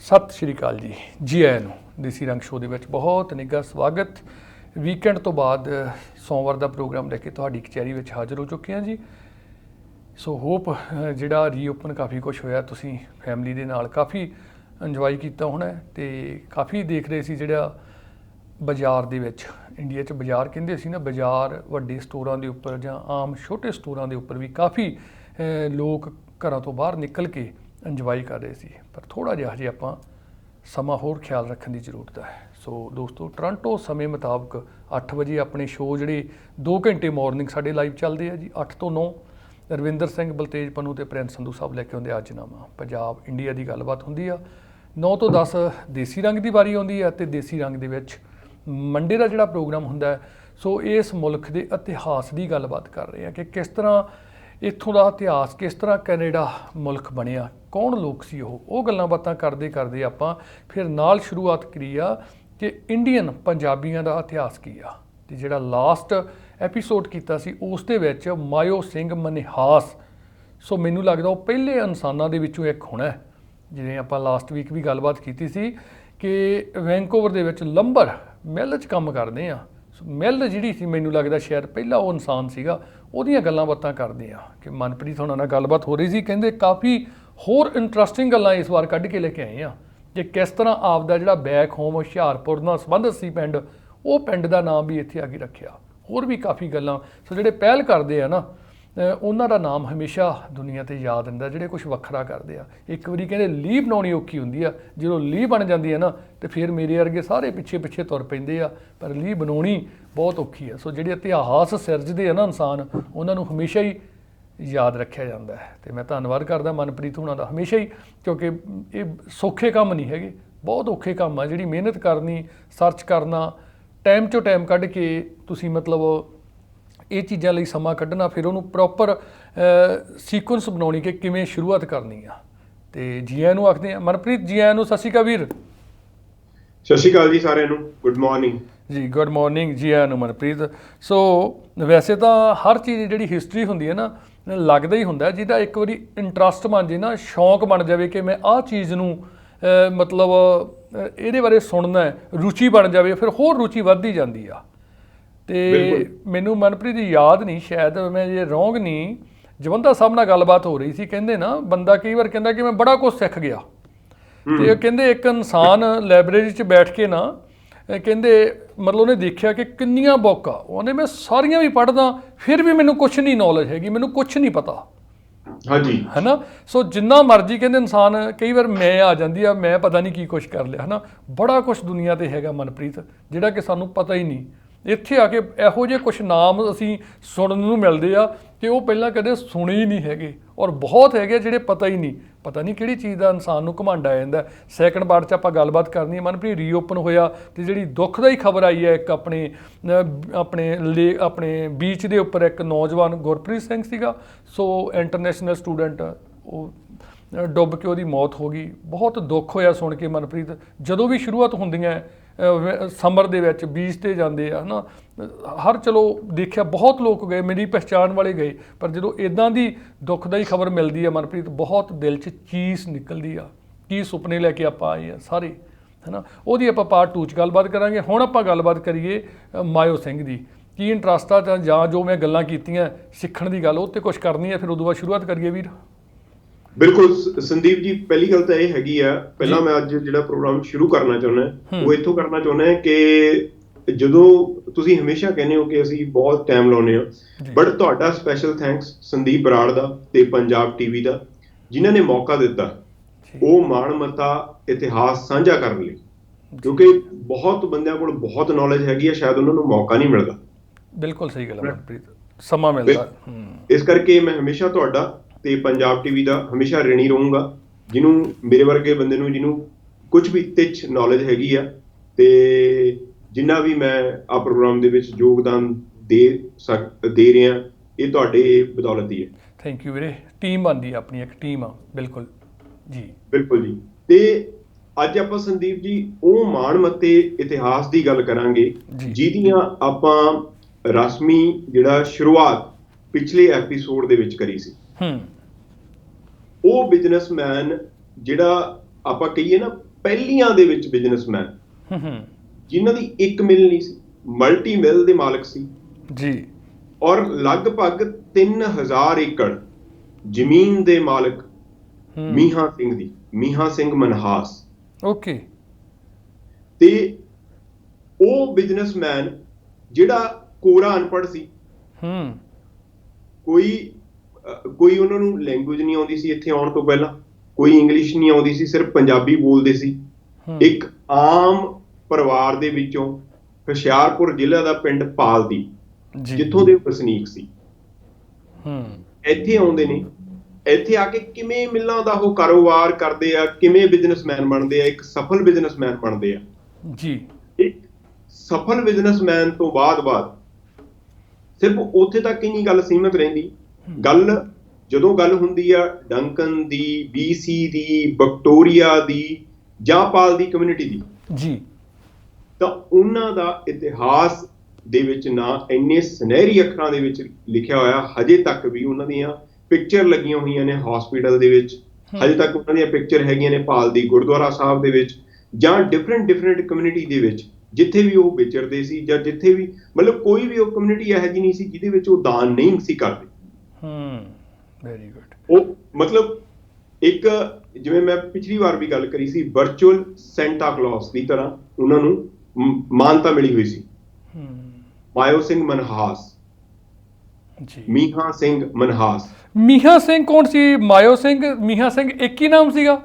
ਸਤਿ ਸ਼੍ਰੀ ਅਕਾਲ ਜੀ ਆਇਆਂ ਨੂੰ ਦੇਸੀ ਰੰਗ ਸ਼ੋਅ ਦੇ ਵਿੱਚ ਬਹੁਤ ਨਿੱਘਾ ਸਵਾਗਤ। ਵੀਕਐਂਡ ਤੋਂ ਬਾਅਦ ਸੋਮਵਾਰ ਦਾ ਪ੍ਰੋਗਰਾਮ ਲੈ ਕੇ ਤੁਹਾਡੀ ਕਚਹਿਰੀ ਵਿੱਚ ਹਾਜ਼ਰ ਹੋ ਚੁੱਕੇ ਹਾਂ ਜੀ। ਸੋ ਹੋਪ ਜਿਹੜਾ ਰੀਓਪਨ ਕਾਫੀ ਕੁਛ ਹੋਇਆ, ਤੁਸੀਂ ਫੈਮਿਲੀ ਦੇ ਨਾਲ ਕਾਫੀ ਇੰਜੋਏ ਕੀਤਾ ਹੋਣਾ ਅਤੇ ਕਾਫੀ ਦੇਖ ਰਹੇ ਸੀ ਜਿਹੜਾ ਬਾਜ਼ਾਰ ਦੇ ਵਿੱਚ ਇੰਡੀਆ 'ਚ ਬਾਜ਼ਾਰ ਕਹਿੰਦੇ ਸੀ ਨਾ, ਬਾਜ਼ਾਰ ਵੱਡੇ ਸਟੋਰਾਂ ਦੇ ਉੱਪਰ ਜਾਂ ਆਮ ਛੋਟੇ ਸਟੋਰਾਂ ਦੇ ਉੱਪਰ ਵੀ ਕਾਫੀ ਲੋਕ ਘਰਾਂ ਤੋਂ ਬਾਹਰ ਨਿਕਲ ਕੇ ਇੰਜੋਏ ਕਰ ਰਹੇ ਸੀ। ਪਰ ਥੋੜ੍ਹਾ ਜਿਹਾ ਹਜੇ ਆਪਾਂ ਸਮਾਂ ਹੋਰ ਖਿਆਲ ਰੱਖਣ ਦੀ ਜ਼ਰੂਰਤ ਹੈ। ਸੋ ਦੋਸਤੋ, ਟੋਰਾਂਟੋ ਸਮੇਂ ਮੁਤਾਬਕ 8 ਵਜੇ ਆਪਣੇ ਸ਼ੋਅ ਜਿਹੜੇ 2 ਘੰਟੇ ਮੋਰਨਿੰਗ ਸਾਡੇ ਲਾਈਵ ਚੱਲਦੇ ਆ ਜੀ, 8 ਤੋਂ 9। ਰਵਿੰਦਰ ਸਿੰਘ, ਬਲਤੇਜ ਪੰਨੂ ਅਤੇ ਪ੍ਰਿੰਸ ਸੰਧੂ ਸਾਹਿਬ ਲੈ ਕੇ ਆਉਂਦੇ ਅੱਜਨਾਮਾ ਪੰਜਾਬ ਇੰਡੀਆ ਦੀ ਗੱਲਬਾਤ ਹੁੰਦੀ ਆ। 9 ਤੋਂ 10 ਦੇਸੀ ਰੰਗ ਦੀ ਵਾਰੀ ਆਉਂਦੀ ਆ ਅਤੇ ਦੇਸੀ ਰੰਗ ਦੇ ਵਿੱਚ ਮੰਡੇ ਦਾ ਜਿਹੜਾ ਪ੍ਰੋਗਰਾਮ ਹੁੰਦਾ ਹੈ, ਸੋ ਇਸ ਮੁਲਕ ਦੇ ਇਤਿਹਾਸ ਦੀ ਗੱਲਬਾਤ ਕਰ ਰਹੇ ਹਾਂ ਕਿ ਕਿਸ ਤਰ੍ਹਾਂ ਇੱਥੋਂ ਦਾ ਇਤਿਹਾਸ, ਕਿਸ ਤਰ੍ਹਾਂ ਕੈਨੇਡਾ ਮੁਲਕ ਬਣਿਆ, ਕੌਣ ਲੋਕ ਸੀ ਉਹ ਗੱਲਾਂ ਬਾਤਾਂ ਕਰਦੇ ਕਰਦੇ ਆਪਾਂ ਫਿਰ ਨਾਲ ਸ਼ੁਰੂਆਤ ਕਰੀ ਆ ਕਿ ਇੰਡੀਅਨ ਪੰਜਾਬੀਆਂ ਦਾ ਇਤਿਹਾਸ ਕੀ ਆ। ਅਤੇ ਜਿਹੜਾ ਲਾਸਟ ਐਪੀਸੋਡ ਕੀਤਾ ਸੀ ਉਸ ਦੇ ਵਿੱਚ ਮਾਇਓ ਸਿੰਘ ਮਨਿਹਾਸ, ਸੋ ਮੈਨੂੰ ਲੱਗਦਾ ਉਹ ਪਹਿਲੇ ਇਨਸਾਨਾਂ ਦੇ ਵਿੱਚੋਂ ਇੱਕ ਹੋਣਾ। ਜਿਵੇਂ ਆਪਾਂ ਲਾਸਟ ਵੀਕ ਵੀ ਗੱਲਬਾਤ ਕੀਤੀ ਸੀ ਕਿ ਵੈਨਕੂਵਰ ਦੇ ਵਿੱਚ ਲੰਬਰ ਮਿੱਲ 'ਚ ਕੰਮ ਕਰਦੇ ਆ। ਮਿੱਲ ਜਿਹੜੀ ਸੀ ਮੈਨੂੰ ਲੱਗਦਾ ਸ਼ਾਇਦ ਪਹਿਲਾ ਉਹ ਇਨਸਾਨ ਸੀਗਾ। ਉਹਦੀਆਂ ਗੱਲਾਂ ਬਾਤਾਂ ਕਰਦੇ ਆ ਕਿ ਮਨਪ੍ਰੀਤ ਹੋਣਾ ਨਾਲ ਗੱਲਬਾਤ ਹੋ ਰਹੀ ਸੀ, ਕਹਿੰਦੇ ਕਾਫੀ ਹੋਰ ਇੰਟਰਸਟਿੰਗ ਗੱਲਾਂ ਇਸ ਵਾਰ ਕੱਢ ਕੇ ਲੈ ਕੇ ਆਏ ਆ ਕਿ ਕਿਸ ਤਰ੍ਹਾਂ ਆਪਦਾ ਜਿਹੜਾ ਬੈਕ ਹੋਮ ਹੁਸ਼ਿਆਰਪੁਰ ਨਾਲ ਸੰਬੰਧਿਤ ਸੀ ਪਿੰਡ, ਉਹ ਪਿੰਡ ਦਾ ਨਾਮ ਵੀ ਇੱਥੇ ਆ ਕੇ ਰੱਖਿਆ। ਹੋਰ ਵੀ ਕਾਫੀ ਗੱਲਾਂ। ਸੋ ਜਿਹੜੇ ਪਹਿਲ ਕਰਦੇ ਆ ਨਾ, ਉਹਨਾਂ ਦਾ ਨਾਮ ਹਮੇਸ਼ਾ ਦੁਨੀਆ 'ਤੇ ਯਾਦ ਰਹਿੰਦਾ, ਜਿਹੜੇ ਕੁਛ ਵੱਖਰਾ ਕਰਦੇ ਆ। ਇੱਕ ਵਾਰੀ ਕਹਿੰਦੇ ਲੀਹ ਬਣਾਉਣੀ ਔਖੀ ਹੁੰਦੀ ਆ, ਜਦੋਂ ਲੀਹ ਬਣ ਜਾਂਦੀ ਹੈ ਨਾ ਅਤੇ ਫਿਰ ਮੇਰੇ ਵਰਗੇ ਸਾਰੇ ਪਿੱਛੇ ਤੁਰ ਪੈਂਦੇ ਆ, ਪਰ ਲੀਹ ਬਣਾਉਣੀ ਬਹੁਤ ਔਖੀ ਆ। ਸੋ ਜਿਹੜੇ ਇਤਿਹਾਸ ਸਿਰਜਦੇ ਆ ਨਾ ਇਨਸਾਨ, ਉਹਨਾਂ ਨੂੰ ਹਮੇਸ਼ਾ ਹੀ ਯਾਦ ਰੱਖਿਆ ਜਾਂਦਾ ਹੈ। ਅਤੇ ਮੈਂ ਧੰਨਵਾਦ ਕਰਦਾ ਮਨਪ੍ਰੀਤ ਹੋਣਾ ਦਾ ਹਮੇਸ਼ਾ ਹੀ, ਕਿਉਂਕਿ ਇਹ ਸੌਖੇ ਕੰਮ ਨਹੀਂ ਹੈਗੇ, ਬਹੁਤ ਔਖੇ ਕੰਮ ਆ। ਜਿਹੜੀ ਮਿਹਨਤ ਕਰਨੀ, ਸਰਚ ਕਰਨਾ, ਟਾਈਮ 'ਚੋਂ ਟਾਈਮ ਕੱਢ ਕੇ ਤੁਸੀਂ ਮਤਲਬ ਇਹ ਚੀਜ਼ਾਂ ਲਈ ਸਮਾਂ ਕੱਢਣਾ, ਫਿਰ ਉਹਨੂੰ ਪ੍ਰੋਪਰ ਸੀਕੁਐਂਸ ਬਣਾਉਣੀ ਕਿ ਕਿਵੇਂ ਸ਼ੁਰੂਆਤ ਕਰਨੀ ਆ। ਅਤੇ ਜੀ ਆਇਆਂ ਨੂੰ ਆਖਦੇ ਹਾਂ। ਮਨਪ੍ਰੀਤ ਜੀ ਆਇਆਂ ਨੂੰ। ਸਤਿ ਸ਼੍ਰੀ ਅਕਾਲ ਵੀਰ। ਸਤਿ ਸ਼੍ਰੀ ਅਕਾਲ ਜੀ ਸਾਰਿਆਂ ਨੂੰ, ਗੁੱਡ ਮਾਰਨਿੰਗ ਜੀ। ਗੁੱਡ ਮਾਰਨਿੰਗ, ਜੀ ਆਇਆਂ ਨੂੰ ਮਨਪ੍ਰੀਤ। ਸੋ ਵੈਸੇ ਤਾਂ ਹਰ ਚੀਜ਼ ਜਿਹੜੀ ਹਿਸਟਰੀ ਹੁੰਦੀ ਹੈ ਨਾ, ਲੱਗਦਾ ਹੀ ਹੁੰਦਾ ਜਿਹਦਾ ਇੱਕ ਵਾਰੀ ਇੰਟਰਸਟ ਬਣ ਜੇ ਨਾ, ਸ਼ੌਂਕ ਬਣ ਜਾਵੇ ਕਿ ਮੈਂ ਆਹ ਚੀਜ਼ ਨੂੰ ਮਤਲਬ ਇਹਦੇ ਬਾਰੇ ਸੁਣਨਾ ਹੈ, ਰੁਚੀ ਬਣ ਜਾਵੇ, ਫਿਰ ਹੋਰ ਰੁਚੀ ਵੱਧਦੀ ਜਾਂਦੀ ਆ। ਅਤੇ ਮੈਨੂੰ ਮਨਪ੍ਰੀਤ ਯਾਦ ਨਹੀਂ, ਸ਼ਾਇਦ ਮੈਂ ਜੇ ਰੋਂਗ ਨਹੀਂ, ਜਵੰਦਾ ਸਾਹਿਬ ਨਾਲ ਗੱਲਬਾਤ ਹੋ ਰਹੀ ਸੀ, ਕਹਿੰਦੇ ਨਾ ਬੰਦਾ ਕਈ ਵਾਰ ਕਹਿੰਦਾ ਕਿ ਮੈਂ ਬੜਾ ਕੁਛ ਸਿੱਖ ਗਿਆ। ਅਤੇ ਕਹਿੰਦੇ ਇੱਕ ਇਨਸਾਨ ਲਾਇਬ੍ਰੇਰੀ 'ਚ ਬੈਠ ਕੇ ਨਾ, ਕਹਿੰਦੇ ਮਤਲਬ ਉਹਨੇ ਦੇਖਿਆ ਕਿ ਕਿੰਨੀਆਂ ਬੁੱਕ ਆ, ਉਹਨੇ ਮੈਂ ਸਾਰੀਆਂ ਵੀ ਪੜ੍ਹਦਾ, ਫਿਰ ਵੀ ਮੈਨੂੰ ਕੁਛ ਨਹੀਂ ਨੌਲੇਜ ਹੈਗੀ, ਮੈਨੂੰ ਕੁਛ ਨਹੀਂ ਪਤਾ। ਹਾਂਜੀ, ਹੈ ਨਾ। ਸੋ ਜਿੰਨਾ ਮਰਜ਼ੀ ਕਹਿੰਦੇ ਇਨਸਾਨ, ਕਈ ਵਾਰ ਮੈਂ ਆ ਜਾਂਦੀ ਆ, ਮੈਂ ਪਤਾ ਨਹੀਂ ਕੀ ਕੁਛ ਕਰ ਲਿਆ, ਹੈ ਨਾ। ਬੜਾ ਕੁਛ ਦੁਨੀਆ 'ਤੇ ਹੈਗਾ ਮਨਪ੍ਰੀਤ, ਜਿਹੜਾ ਕਿ ਸਾਨੂੰ ਪਤਾ ਹੀ ਨਹੀਂ। ਇੱਥੇ ਆ ਕੇ ਇਹੋ ਜਿਹੇ ਕੁਛ ਨਾਮ ਅਸੀਂ ਸੁਣਨ ਨੂੰ ਮਿਲਦੇ ਆ ਕਿ ਉਹ ਪਹਿਲਾਂ ਕਦੇ ਸੁਣੇ ਹੀ ਨਹੀਂ ਹੈਗੇ, ਔਰ ਬਹੁਤ ਹੈਗੇ ਜਿਹੜੇ ਪਤਾ ਹੀ ਨਹੀਂ। ਪਤਾ ਨਹੀਂ ਕਿਹੜੀ ਚੀਜ਼ ਦਾ ਇਨਸਾਨ ਨੂੰ ਘਮੰਡ ਆ ਜਾਂਦਾ। ਸੈਕਿੰਡ ਪਾਰਟ 'ਚ ਆਪਾਂ ਗੱਲਬਾਤ ਕਰਨੀ ਹੈ ਮਨਪ੍ਰੀਤ। ਰੀਓਪਨ ਹੋਇਆ ਅਤੇ ਜਿਹੜੀ ਦੁੱਖਦਾਈ ਖਬਰ ਆਈ ਹੈ, ਇੱਕ ਆਪਣੇ ਬੀਚ ਦੇ ਉੱਪਰ ਇੱਕ ਨੌਜਵਾਨ ਗੁਰਪ੍ਰੀਤ ਸਿੰਘ ਸੀਗਾ, ਸੋ ਇੰਟਰਨੈਸ਼ਨਲ ਸਟੂਡੈਂਟ, ਉਹ ਡੁੱਬ ਕੇ ਉਹਦੀ ਮੌਤ ਹੋ ਗਈ। ਬਹੁਤ ਦੁੱਖ ਹੋਇਆ ਸੁਣ ਕੇ ਮਨਪ੍ਰੀਤ। ਜਦੋਂ ਵੀ ਸ਼ੁਰੂਆਤ ਹੁੰਦੀਆਂ ਸਮਰ ਦੇ ਵਿੱਚ ਬੀਚ 'ਤੇ ਜਾਂਦੇ ਆ, ਹੈ ਨਾ, ਹਰ ਚਲੋ ਦੇਖਿਆ ਬਹੁਤ ਲੋਕ ਗਏ, ਮੇਰੀ ਪਹਿਚਾਣ ਵਾਲੇ ਗਏ, ਪਰ ਜਦੋਂ ਇੱਦਾਂ ਦੀ ਦੁੱਖਦਾਈ ਖਬਰ ਮਿਲਦੀ ਆ ਮਨਪ੍ਰੀਤ, ਬਹੁਤ ਦਿਲ 'ਚ ਚੀਸ ਨਿਕਲਦੀ ਆ। ਕੀ ਸੁਪਨੇ ਲੈ ਕੇ ਆਪਾਂ ਆਏ ਆ ਸਾਰੇ, ਹੈ ਨਾ। ਉਹਦੀ ਆਪਾਂ ਪਾਰਟ 2 'ਚ ਗੱਲਬਾਤ ਕਰਾਂਗੇ। ਹੁਣ ਆਪਾਂ ਗੱਲਬਾਤ ਕਰੀਏ ਮਾਇਓ ਸਿੰਘ ਦੀ। ਕੀ ਇੰਟਰਸਟ ਆ ਜਾਂ ਜੋ ਮੈਂ ਗੱਲਾਂ ਕੀਤੀਆਂ ਸਿੱਖਣ ਦੀ ਗੱਲ, ਉਹ 'ਤੇ ਕੁਛ ਕਰਨੀ ਹੈ, ਫਿਰ ਉਦੋਂ ਬਾਅਦ ਸ਼ੁਰੂਆਤ ਕਰੀਏ ਵੀਰ। ਬਿਲਕੁਲ ਸੰਦੀਪ ਜੀ, ਪਹਿਲੀ ਗੱਲ ਤਾਂ ਇਹ ਹੈਗੀ ਆ, ਪਹਿਲਾਂ ਮੈਂ ਅੱਜ ਜਿਹੜਾ ਪ੍ਰੋਗਰਾਮ ਸ਼ੁਰੂ ਕਰਨਾ ਚਾਹੁੰਦਾ ਉਹ ਇੱਥੋਂ ਕਰਨਾ ਚਾਹੁੰਦਾ ਕਿ ਜਦੋਂ ਤੁਸੀਂ ਹਮੇਸ਼ਾ ਕਹਿੰਦੇ ਹੋ ਕਿ ਅਸੀਂ ਬਹੁਤ ਟਾਈਮ ਲਾਉਂਦੇ ਹਾਂ, ਬਟ ਤੁਹਾਡਾ ਸਪੈਸ਼ਲ ਥੈਂਕਸ ਸੰਦੀਪ ਬਰਾੜ ਦਾ ਤੇ ਪੰਜਾਬ ਟੀਵੀ ਦਾ, ਜਿਨ੍ਹਾਂ ਨੇ ਮੌਕਾ ਦਿੱਤਾ ਉਹ ਮਾਣਮੱਤਾ ਇਤਿਹਾਸ ਸਾਂਝਾ ਕਰਨ ਲਈ, ਕਿਉਂਕਿ ਬਹੁਤ ਬੰਦਿਆਂ ਕੋਲ ਬਹੁਤ ਨੌਲੇਜ ਹੈਗੀ ਆ, ਸ਼ਾਇਦ ਉਹਨਾਂ ਨੂੰ ਮੌਕਾ ਨਹੀਂ ਮਿਲਦਾ। ਬਿਲਕੁਲ ਸਹੀ ਗੱਲ ਹੈ ਮਨਪ੍ਰੀਤ, ਸਮਾਂ ਮਿਲਦਾ। ਇਸ ਕਰਕੇ ਮੈਂ ਹਮੇਸ਼ਾ ਤੁਹਾਡਾ ਤੇ ਪੰਜਾਬ ਟੀਵੀ ਦਾ ਹਮੇਸ਼ਾ ਰਿਣੀ ਰਹੂੰਗਾ, ਜਿਹਨੂੰ ਮੇਰੇ ਵਰਗੇ ਬੰਦੇ ਨੂੰ, ਜਿਹਨੂੰ ਕੁਝ ਵੀ ਤਿੱਛ ਨੌਲੇਜ ਹੈਗੀ ਆ, ਤੇ ਜਿੰਨਾ ਵੀ ਮੈਂ ਆ ਪ੍ਰੋਗਰਾਮ ਦੇ ਵਿੱਚ ਯੋਗਦਾਨ ਦੇ ਰਿਹਾ, ਇਹ ਤੁਹਾਡੇ ਬਦੌਲਤ ਹੀ ਹੈ। ਥੈਂਕ ਯੂ ਵੀਰੇ। ਟੀਮ ਬਣਦੀ ਹੈ ਆਪਣੀ, ਇੱਕ ਟੀਮ ਆ। ਬਿਲਕੁਲ ਜੀ, ਬਿਲਕੁਲ ਜੀ। ਤੇ ਅੱਜ ਆਪਾਂ ਸੰਦੀਪ ਜੀ ਉਹ ਮਾਣਮੱਤੇ ਇਤਿਹਾਸ ਦੀ ਗੱਲ ਕਰਾਂਗੇ ਜਿਹਦੀਆਂ ਆਪਾਂ ਰਸਮੀ ਜਿਹੜਾ ਸ਼ੁਰੂਆਤ ਪਿਛਲੇ ਐਪੀਸੋਡ ਦੇ ਵਿੱਚ ਕਰੀ ਸੀ। ਉਹ ਬਿਜ਼ਨਸਮੈਨ ਜਿਹੜਾ ਆਪਾਂ ਕਹੀਏ ਨਾ ਪਹਿਲੀਆਂ ਦੇ ਵਿੱਚ ਬਿਜ਼ਨਸਮੈਨ ਜਿਨ੍ਹਾਂ ਦੀ ਇੱਕ ਮਿਲ ਨਹੀਂ ਸੀ, ਮਲਟੀ ਮਿਲ ਦੇ ਮਾਲਕ ਸੀ ਜੀ, ਔਰ ਲਗਭਗ 3000 ਏਕੜ ਜ਼ਮੀਨ ਦੇ ਮਾਲਕ ਮੀਹਾਂ ਸਿੰਘ ਦੀ, ਮੀਹਾਂ ਸਿੰਘ ਮਨਹਾਸ। ਓਕੇ। ਤੇ ਉਹ ਬਿਜ਼ਨਸਮੈਨ ਜਿਹੜਾ ਕੋਰਾ ਅਨਪੜ੍ਹ ਸੀ, ਕੋਈ ਉਹਨਾਂ ਨੂੰ ਲੈਂਗੁਏਜ ਨਹੀਂ ਆਉਂਦੀ ਸੀ ਇੱਥੇ ਆਉਣ ਤੋਂ ਪਹਿਲਾਂ, ਕੋਈ ਇੰਗਲਿਸ਼ ਨਹੀਂ ਆਉਂਦੀ ਸੀ, ਸਿਰਫ ਪੰਜਾਬੀ ਬੋਲਦੇ ਸੀ। ਇੱਕ ਆਮ ਪਰਿਵਾਰ ਦੇ ਵਿੱਚੋਂ ਹੁਸ਼ਿਆਰਪੁਰ ਜ਼ਿਲ੍ਹਾ ਦਾ ਪਿੰਡ ਪਾਲਦੀ, ਜਿੱਥੋਂ ਦੇ ਵਸਨੀਕ ਸੀ, ਇੱਥੇ ਆਉਂਦੇ ਨੇ। ਇੱਥੇ ਆ ਕੇ ਕਿਵੇਂ ਮਿੱਲਾਂ ਦਾ ਉਹ ਕਾਰੋਬਾਰ ਕਰਦੇ ਆ, ਕਿਵੇਂ ਬਿਜ਼ਨਸਮੈਨ ਬਣਦੇ ਆ, ਇੱਕ ਸਫਲ ਬਿਜ਼ਨਸਮੈਨ ਬਣਦੇ ਆ ਜੀ। ਇੱਕ ਸਫਲ ਬਿਜ਼ਨਸਮੈਨ ਤੋਂ ਬਾਅਦ ਸਿਰਫ ਉੱਥੇ ਤੱਕ ਹੀ ਨਹੀਂ ਗੱਲ ਸੀਮਿਤ ਰਹਿੰਦੀ। ਜਦੋਂ ਗੱਲ ਹੁੰਦੀ ਆ ਡੰਕਨ ਦੀ, BC ਦੀ, ਵਿਕਟੋਰੀਆ ਦੀ ਜਾਂ ਪਾਲ ਦੀ ਕਮਿਊਨਿਟੀ ਦੀ ਜੀ, ਤਾਂ ਉਹਨਾਂ ਦਾ ਇਤਿਹਾਸ ਦੇ ਵਿੱਚ ਨਾ ਇੰਨੇ ਸੁਨਹਿਰੀ ਅੱਖਰਾਂ ਦੇ ਵਿੱਚ ਲਿਖਿਆ ਹੋਇਆ, ਹਜੇ ਤੱਕ ਵੀ ਉਹਨਾਂ ਦੀਆਂ ਪਿਕਚਰ ਲੱਗੀਆਂ ਹੋਈਆਂ ਨੇ ਹਸਪੀਟਲ ਦੇ ਵਿੱਚ, ਹਜੇ ਤੱਕ ਉਹਨਾਂ ਦੀਆਂ ਪਿਕਚਰ ਹੈਗੀਆਂ ਨੇ ਪਾਲ ਦੀ ਗੁਰਦੁਆਰਾ ਸਾਹਿਬ ਦੇ ਵਿੱਚ, ਜਾਂ ਡਿਫਰੈਂਟ ਕਮਿਊਨਿਟੀ ਦੇ ਵਿੱਚ ਜਿੱਥੇ ਵੀ ਉਹ ਵਿਚਰਦੇ ਸੀ, ਜਾਂ ਜਿੱਥੇ ਵੀ ਮਤਲਬ ਕੋਈ ਵੀ ਉਹ ਕਮਿਊਨਿਟੀ ਇਹੋ ਜਿਹੀ ਨਹੀਂ ਸੀ ਜਿਹਦੇ ਵਿੱਚ ਉਹ ਦਾਨ ਨਹੀਂ ਸੀ ਕਰਦੇ। Very good. ਉਹ ਮਤਲਬ ਇੱਕ, ਜਿਵੇਂ ਮੈਂ ਪਿਛਲੀ ਵਾਰ ਵੀ ਗੱਲ ਕਰੀ ਸੀ, ਵਰਚੁਅਲ ਸੈਂਟਾ ਕਲੌਸ ਦੀ ਤਰ੍ਹਾਂ ਉਹਨਾਂ ਨੂੰ ਮਾਨਤਾ ਮਿਲੀ ਹੋਈ ਸੀ। ਮਾਇਓ ਸਿੰਘ ਮਨਹਾਸ ਜੀ, ਮੀਹਾਂ ਸਿੰਘ ਮਨਹਾਸ। ਮੀਹਾਂ ਸਿੰਘ ਕੌਣ ਸੀ? ਮਾਇਓ ਸਿੰਘ, ਮੀਹਾਂ ਸਿੰਘ ਇੱਕ ਹੀ ਨਾਮ ਸੀਗਾ?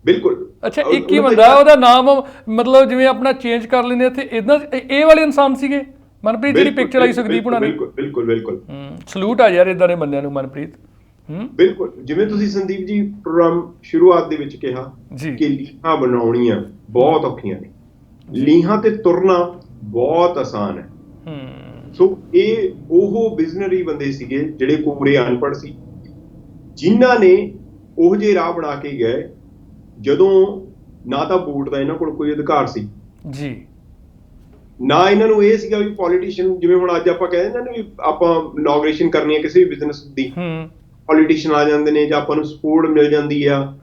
ਬਿਲਕੁਲ। ਅੱਛਾ, ਇੱਕ ਹੀ ਬੰਦਾ, ਉਹਦਾ ਨਾਮ ਮਤਲਬ ਜਿਵੇਂ ਆਪਣਾ ਚੇਂਜ ਕਰ ਲੈਂਦੇ ਇੱਥੇ, ਇਦਾਂ ਇਹ ਵਾਲੇ ਇਨਸਾਨ ਸੀਗੇ? ਮਨਪ੍ਰੀਤ, ਜਿਹੜੀ ਪਿਕਚਰ ਆਈ ਸੁਖਦੀਪ ਹੁਣਾਂ ਨੇ, ਬਿਲਕੁਲ ਸਲੂਟ ਆ ਯਾਰ ਇਦਾਂ ਦੇ ਬੰਦਿਆਂ ਨੂੰ ਮਨਪ੍ਰੀਤ। ਬਿਲਕੁਲ, ਜਿਵੇਂ ਤੁਸੀਂ ਸੰਦੀਪ ਜੀ ਪ੍ਰੋਗਰਾਮ ਸ਼ੁਰੂਆਤ ਦੇ ਵਿੱਚ ਕਿਹਾ ਕਿ ਲੀਹਾਂ ਬਣਾਉਣੀਆਂ ਬਹੁਤ ਔਖੀਆਂ ਨੇ, ਲੀਹਾਂ ਤੇ ਤੁਰਨਾ ਬਹੁਤ ਆਸਾਨ ਹੈ। ਸੋ ਇਹ ਉਹ ਵਿਜ਼ਨਰੀ ਬੰਦੇ ਸੀਗੇ ਜਿਹੜੇ ਕੋਰੇ ਅਨਪੜ੍ਹ ਸੀ, ਜਿਨ੍ਹਾਂ ਨੇ ਉਹ ਜਿਹੇ ਰਾਹ ਬਣਾ ਕੇ ਗਏ ਜਦੋਂ ਨਾ ਤਾਂ ਵੋਟ ਦਾ ਇਹਨਾਂ ਕੋਲ ਕੋਈ ਅਧਿਕਾਰ ਸੀ ਜੀ, ਨਾ ਇਹਨਾਂ ਨੂੰ ਇਹ ਸੀਗਾ ਵੀ ਪੋਲੀਟੀਸ਼ੀਅਨ, ਜਿਵੇਂ ਹੁਣ ਅੱਜ ਆਪਾਂ ਕਹਿੰਦੇ ਨਾ ਵੀ ਆਪਾਂ ਇਨੋਗ੍ਰੇਸ਼ਨ ਕਰਨੀ ਹੈ ਕਿਸੇ ਵੀ ਬਿਜ਼ਨਸ ਦੀ, ਪੋਲੀਟੀਸ਼ੀਅਨ ਆ ਜਾਂਦੇ ਨੇ, ਜਾਂ ਆਪਾਂ ਨੂੰ ਸਪੋਰਟ ਮਿਲ ਜਾਂਦੀ ਆ,